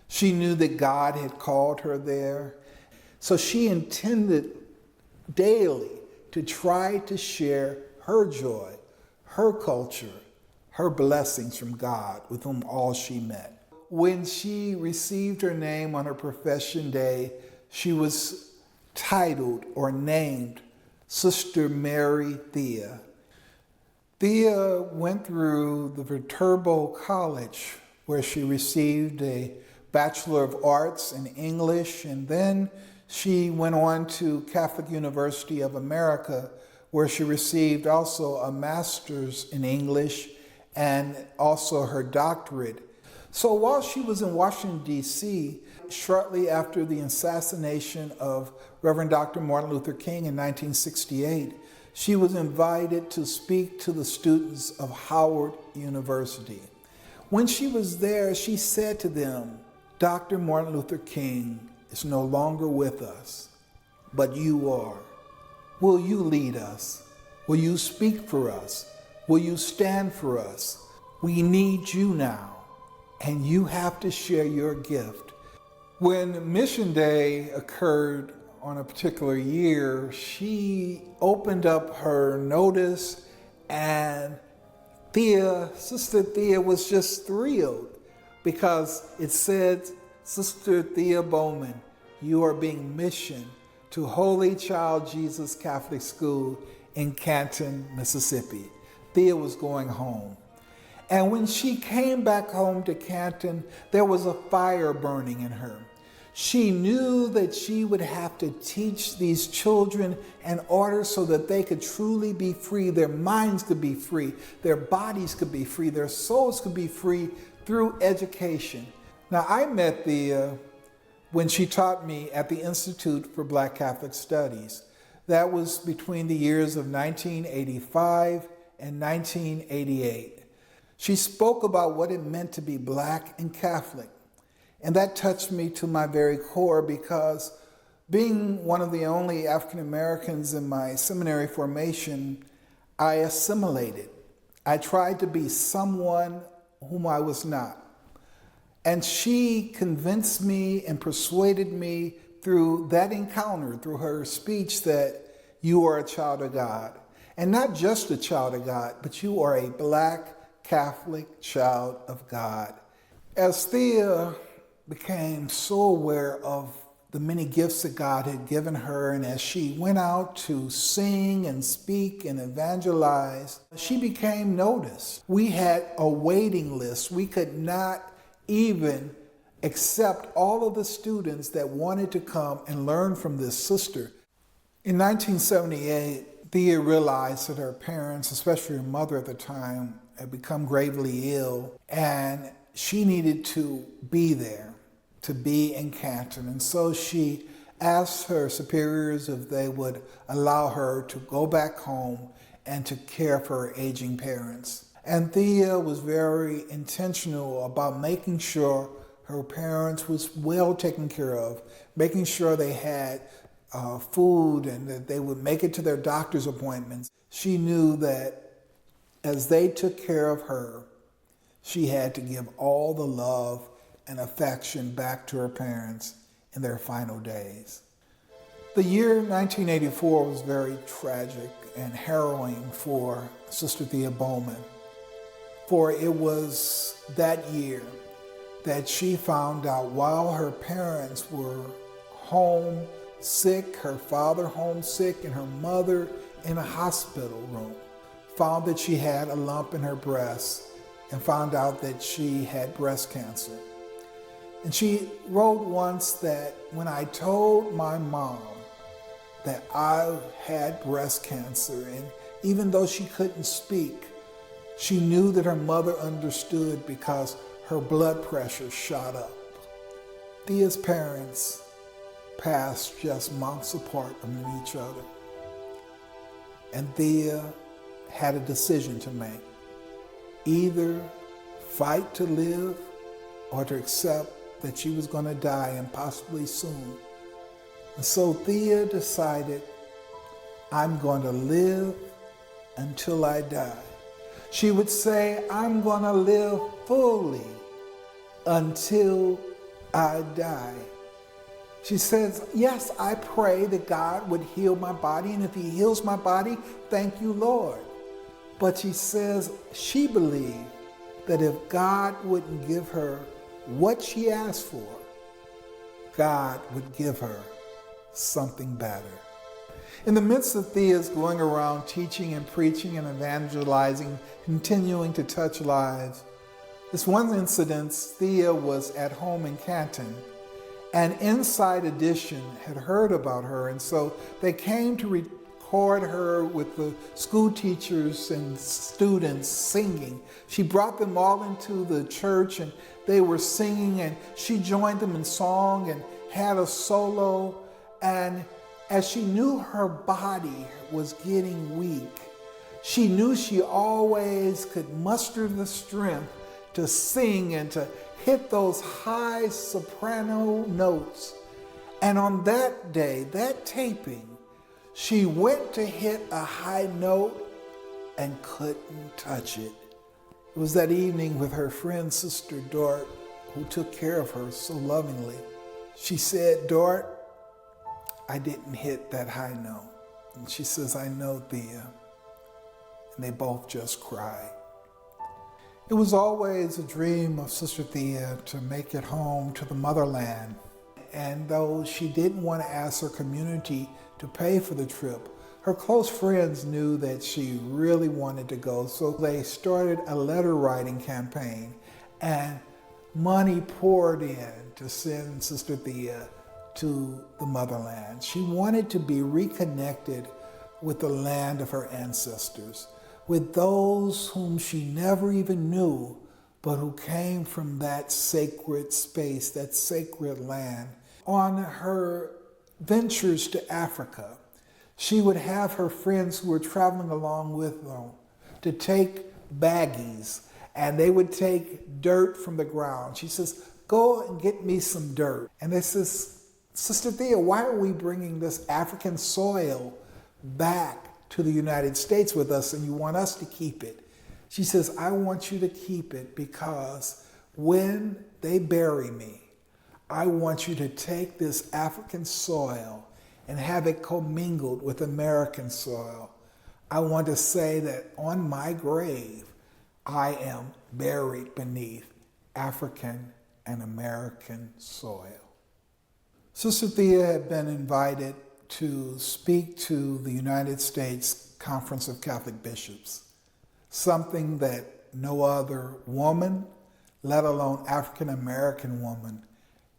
She knew that God had called her there. So she intended daily to try to share her joy, her culture, her blessings from God with whom all she met. When she received her name on her profession day, she was titled or named Sister Mary Thea. Thea went through the Viterbo College, where she received a Bachelor of Arts in English, and then she went on to Catholic University of America, where she received also a master's in English and also her doctorate. So while she was in Washington, D.C., shortly after the assassination of Reverend Dr. Martin Luther King in 1968, she was invited to speak to the students of Howard University. When she was there, she said to them, Dr. Martin Luther King is no longer with us, but you are. Will you lead us? Will you speak for us? Will you stand for us? We need you now, and you have to share your gift. When Mission Day occurred on a particular year, she opened up her notice, and Sister Thea was just thrilled because it said, Sister Thea Bowman, you are being missioned to Holy Child Jesus Catholic School in Canton, Mississippi. Thea was going home. And when she came back home to Canton, there was a fire burning in her. She knew that she would have to teach these children in order so that they could truly be free, their minds could be free, their bodies could be free, their souls could be free through education. Now, I met Thea when she taught me at the Institute for Black Catholic Studies. That was between the years of 1985 and 1988. She spoke about what it meant to be Black and Catholic. And that touched me to my very core because being one of the only African Americans in my seminary formation, I assimilated. I tried to be someone whom I was not. And she convinced me and persuaded me through that encounter, through her speech, that you are a child of God. And not just a child of God, but you are a Black Catholic child of God. As Thea became so aware of the many gifts that God had given her, and as she went out to sing and speak and evangelize, she became noticed. We had a waiting list. We could not even accept all of the students that wanted to come and learn from this sister. In 1978, Thea realized that her parents, especially her mother at the time, had become gravely ill, and she needed to be there, to be in Canton. And so she asked her superiors if they would allow her to go back home and to care for her aging parents. And Thea was very intentional about making sure her parents was well taken care of, making sure they had food and that they would make it to their doctor's appointments. She knew that as they took care of her, she had to give all the love and affection back to her parents in their final days. The year 1984 was very tragic and harrowing for Sister Thea Bowman, for it was that year that she found out while her parents were home sick, her father homesick, and her mother in a hospital room, found that she had a lump in her breast and found out that she had breast cancer. And she wrote once that when I told my mom that I had breast cancer, and even though she couldn't speak, she knew that her mother understood because her blood pressure shot up. Thea's parents passed just months apart from each other. And Thea had a decision to make. Either fight to live or to accept that she was going to die, and possibly soon. And so Thea decided, I'm going to live until I die. She would say, I'm going to live fully until I die. She says, yes, I pray that God would heal my body, and if he heals my body, thank you, Lord. But she says she believed that if God wouldn't give her what she asked for, God would give her something better. In the midst of Thea's going around teaching and preaching and evangelizing, continuing to touch lives, this one incident, Thea was at home in Canton, and Inside Edition had heard about her, and so they came to record her with the school teachers and students singing. She brought them all into the church, and they were singing, and she joined them in song and had a solo. And as she knew her body was getting weak, she knew she always could muster the strength to sing and to hit those high soprano notes. And on that day, that taping, she went to hit a high note and couldn't touch it. It was that evening with her friend, Sister Dort, who took care of her so lovingly. She said, Dort, I didn't hit that high note. And she says, I know, Thea. And they both just cried. It was always a dream of Sister Thea to make it home to the motherland. And though she didn't want to ask her community to pay for the trip, her close friends knew that she really wanted to go. So they started a letter writing campaign, and money poured in to send Sister Thea to the motherland. She wanted to be reconnected with the land of her ancestors, with those whom she never even knew, but who came from that sacred space, that sacred land. On her ventures to Africa, she would have her friends who were traveling along with them to take baggies, and they would take dirt from the ground. She says, go and get me some dirt. And they says, Sister Thea, why are we bringing this African soil back to the United States with us, and you want us to keep it? She says, I want you to keep it because when they bury me, I want you to take this African soil and have it commingled with American soil. I want to say that on my grave, I am buried beneath African and American soil. Sister Thea had been invited to speak to the United States Conference of Catholic Bishops, something that no other woman, let alone African American woman,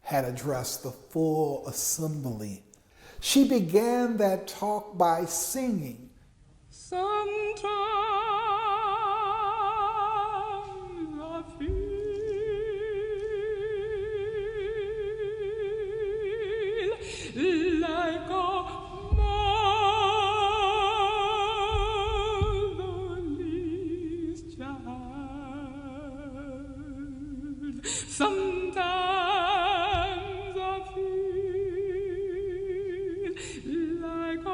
had addressed the full assembly. She began that talk by singing. Sometimes I feel like a motherless child. Sometimes I feel like a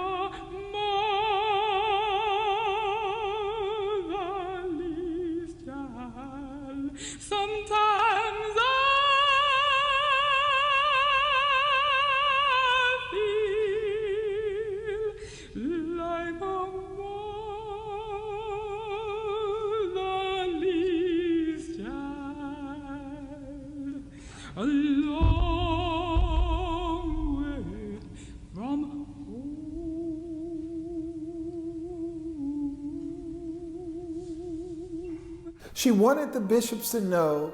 She wanted the bishops to know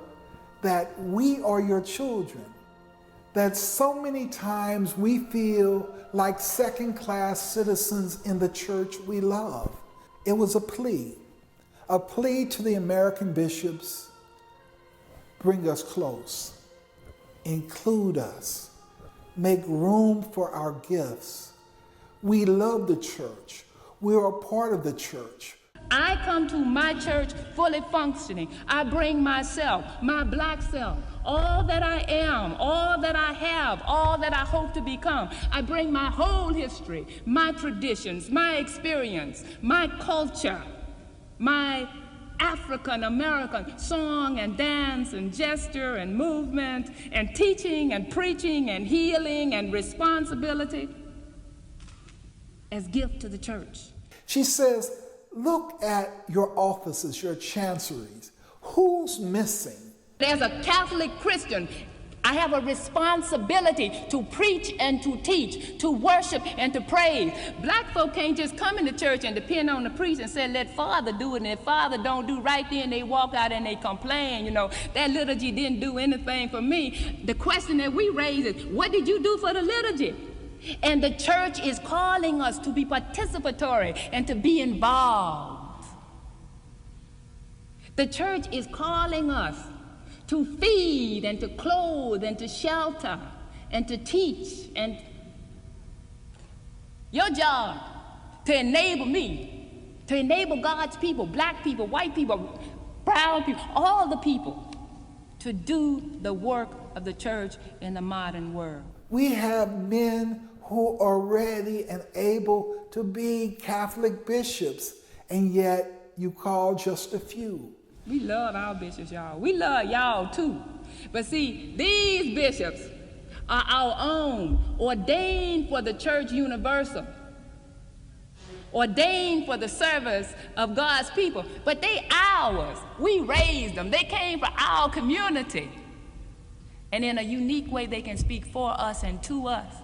that we are your children, that so many times we feel like second-class citizens in the church we love. It was a plea to the American bishops: bring us close, include us, make room for our gifts. We love the church. We are a part of the church. I come to my church fully functioning. I bring myself, my black self, all that I am, all that I have, all that I hope to become. I bring my whole history, my traditions, my experience, my culture, my African American song and dance and gesture and movement and teaching and preaching and healing and responsibility as gift to the church. She says, look at your offices, your chanceries. Who's missing? As a Catholic Christian, I have a responsibility to preach and to teach, to worship and to praise. Black folk can't just come into church and depend on the priest and say, let Father do it, and if Father don't do right, then they walk out and they complain. You know, that liturgy didn't do anything for me. The question that we raise is, what did you do for the liturgy? And the church is calling us to be participatory and to be involved. The church is calling us to feed and to clothe and to shelter and to teach. And your job to enable me, to enable God's people, black people, white people, brown people, all the people, to do the work of the church in the modern world. We have men who are ready and able to be Catholic bishops, and yet you call just a few. We love our bishops, y'all. We love y'all too. But see, these bishops are our own, ordained for the church universal, ordained for the service of God's people. But they ours. We raised them. They came from our community. And in a unique way, they can speak for us and to us.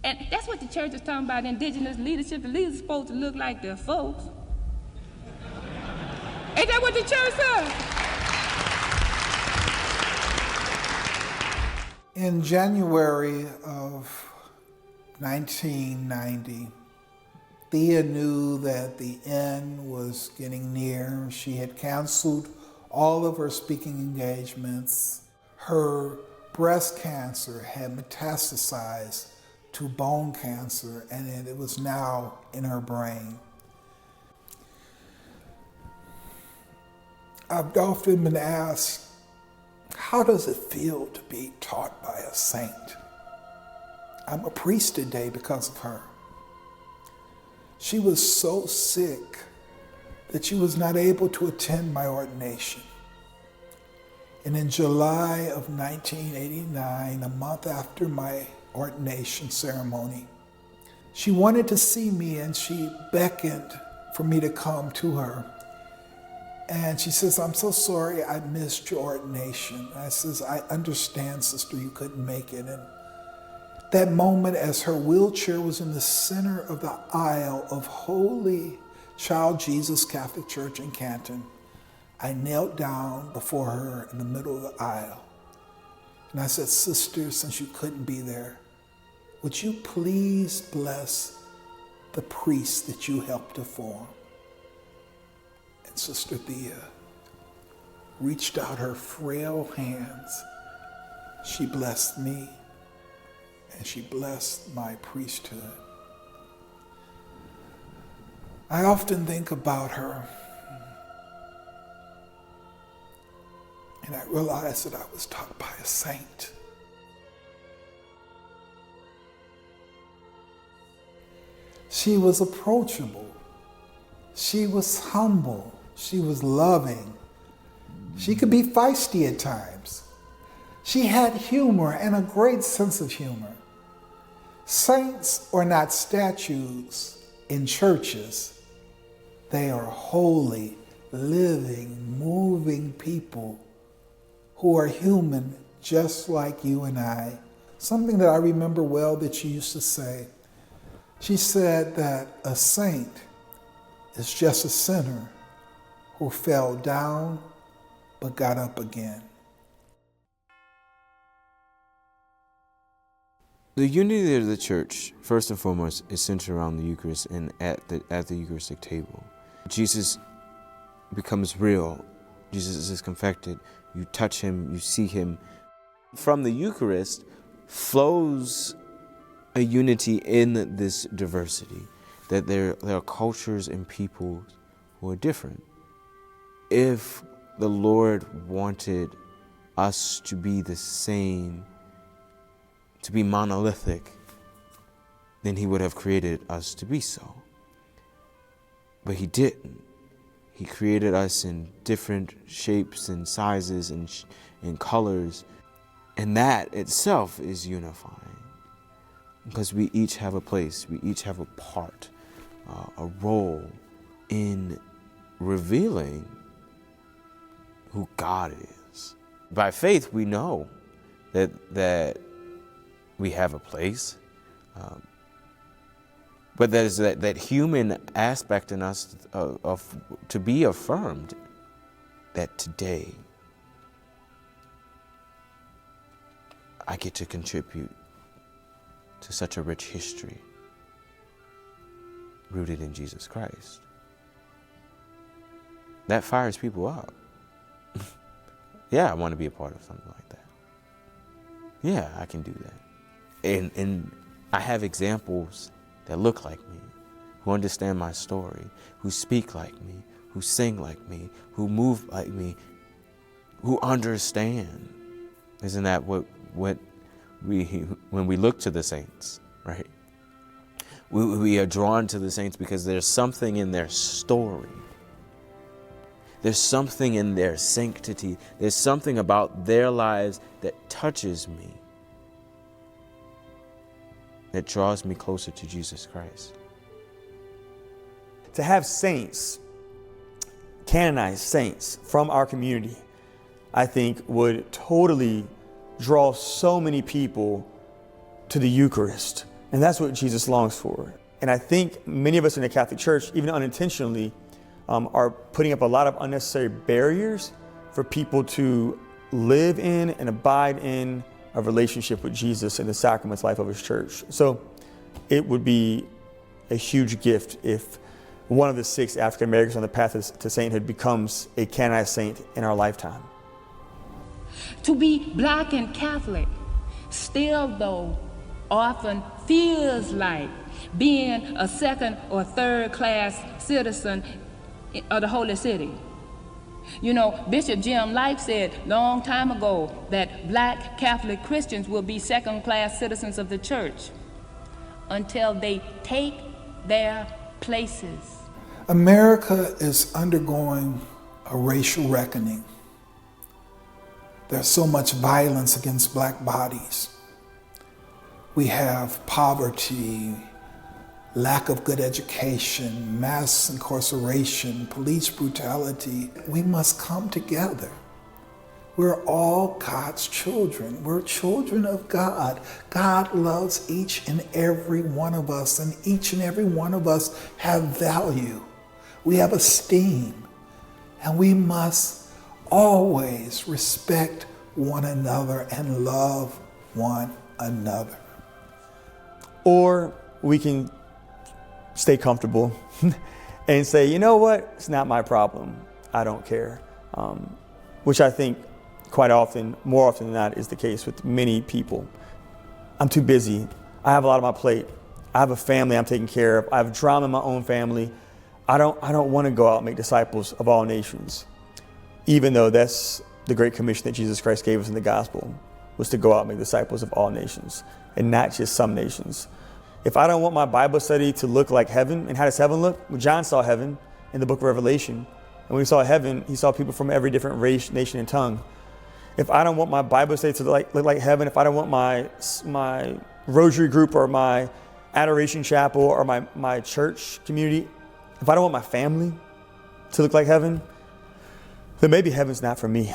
And that's what the church is talking about, indigenous leadership. The leaders are supposed to look like their folks. Ain't that what the church says? In January of 1990, Thea knew that the end was getting near. She had canceled all of her speaking engagements. Her breast cancer had metastasized to bone cancer, and it was now in her brain. I've often been asked, how does it feel to be taught by a saint? I'm a priest today because of her. She was so sick that she was not able to attend my ordination. And in July of 1989, a month after my ordination ceremony, she wanted to see me and she beckoned for me to come to her. And she says, I'm so sorry I missed your ordination. I says, I understand, sister, you couldn't make it. And that moment, as her wheelchair was in the center of the aisle of Holy Child Jesus Catholic Church in Canton, I knelt down before her in the middle of the aisle. And I said, sister, since you couldn't be there, would you please bless the priest that you helped to form? And Sister Thea reached out her frail hands. She blessed me, and she blessed my priesthood. I often think about her, and I realize that I was taught by a saint. She was approachable. She was humble. She was loving. She could be feisty at times. She had humor and a great sense of humor. Saints are not statues in churches. They are holy, living, moving people who are human just like you and I. Something that I remember well that she used to say. She said that a saint is just a sinner who fell down but got up again. The unity of the church, first and foremost, is centered around the Eucharist and at the Eucharistic table. Jesus becomes real. Jesus is confected. You touch him, you see him. From the Eucharist flows a unity in this diversity, that there are cultures and people who are different. If the Lord wanted us to be the same, to be monolithic, then he would have created us to be so. But he didn't. He created us in different shapes and sizes and colors, and that itself is unifying, because we each have a place, we each have a part, a role in revealing who God is. By faith, we know that we have a place, but there's that human aspect in us of to be affirmed, that today I get to contribute to such a rich history rooted in Jesus Christ. That fires people up. Yeah, I want to be a part of something like that. Yeah, I can do that. And I have examples that look like me, who understand my story, who speak like me, who sing like me, who move like me, who understand. Isn't that what when we look to the saints, right? We are drawn to the saints because there's something in their story. There's something in their sanctity. There's something about their lives that touches me, that draws me closer to Jesus Christ. To have saints, canonized saints from our community, I think would totally draw so many people to the Eucharist. And that's what Jesus longs for. And I think many of us in the Catholic Church, even unintentionally, are putting up a lot of unnecessary barriers for people to live in and abide in a relationship with Jesus and the sacraments life of his church. So it would be a huge gift if one of the 6 African Americans on the path to sainthood becomes a canonized saint in our lifetime. To be black and Catholic still, though, often feels like being a second or third class citizen of the Holy City. You know, Bishop Jim Life said long time ago that black Catholic Christians will be second-class citizens of the church until they take their places. America is undergoing a racial reckoning. There's so much violence against black bodies. We have poverty, lack of good education, mass incarceration, police brutality. We must come together. We're all God's children. We're children of God. God loves each and every one of us, and each and every one of us have value. We have esteem, and we must always respect one another and love one another. Or we can stay comfortable and say, you know what, it's not my problem, I don't care. Which I think quite often, more often than not, is the case with many people. I'm too busy, I have a lot on my plate, I have a family I'm taking care of, I have drama in my own family, I don't want to go out and make disciples of all nations. Even though that's the Great Commission that Jesus Christ gave us in the gospel, was to go out and make disciples of all nations, and not just some nations. If I don't want my Bible study to look like heaven, and how does heaven look? Well, John saw heaven in the book of Revelation. And when he saw heaven, he saw people from every different race, nation, and tongue. If I don't want my Bible study to look like heaven, if I don't want my rosary group or my adoration chapel or my church community, if I don't want my family to look like heaven, then maybe heaven's not for me.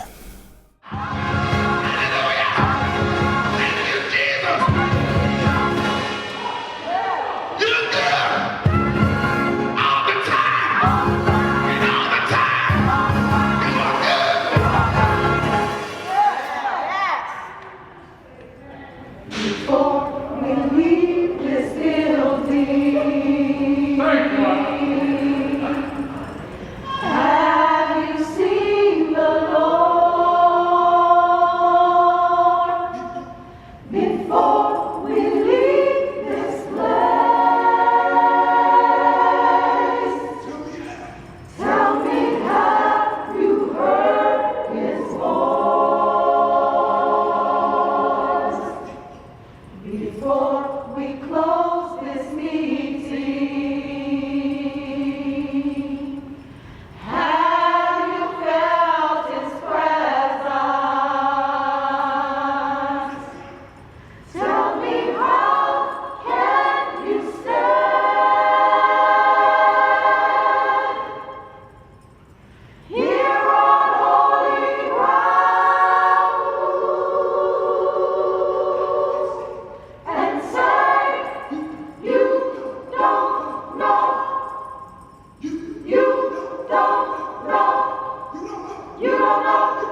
no, no.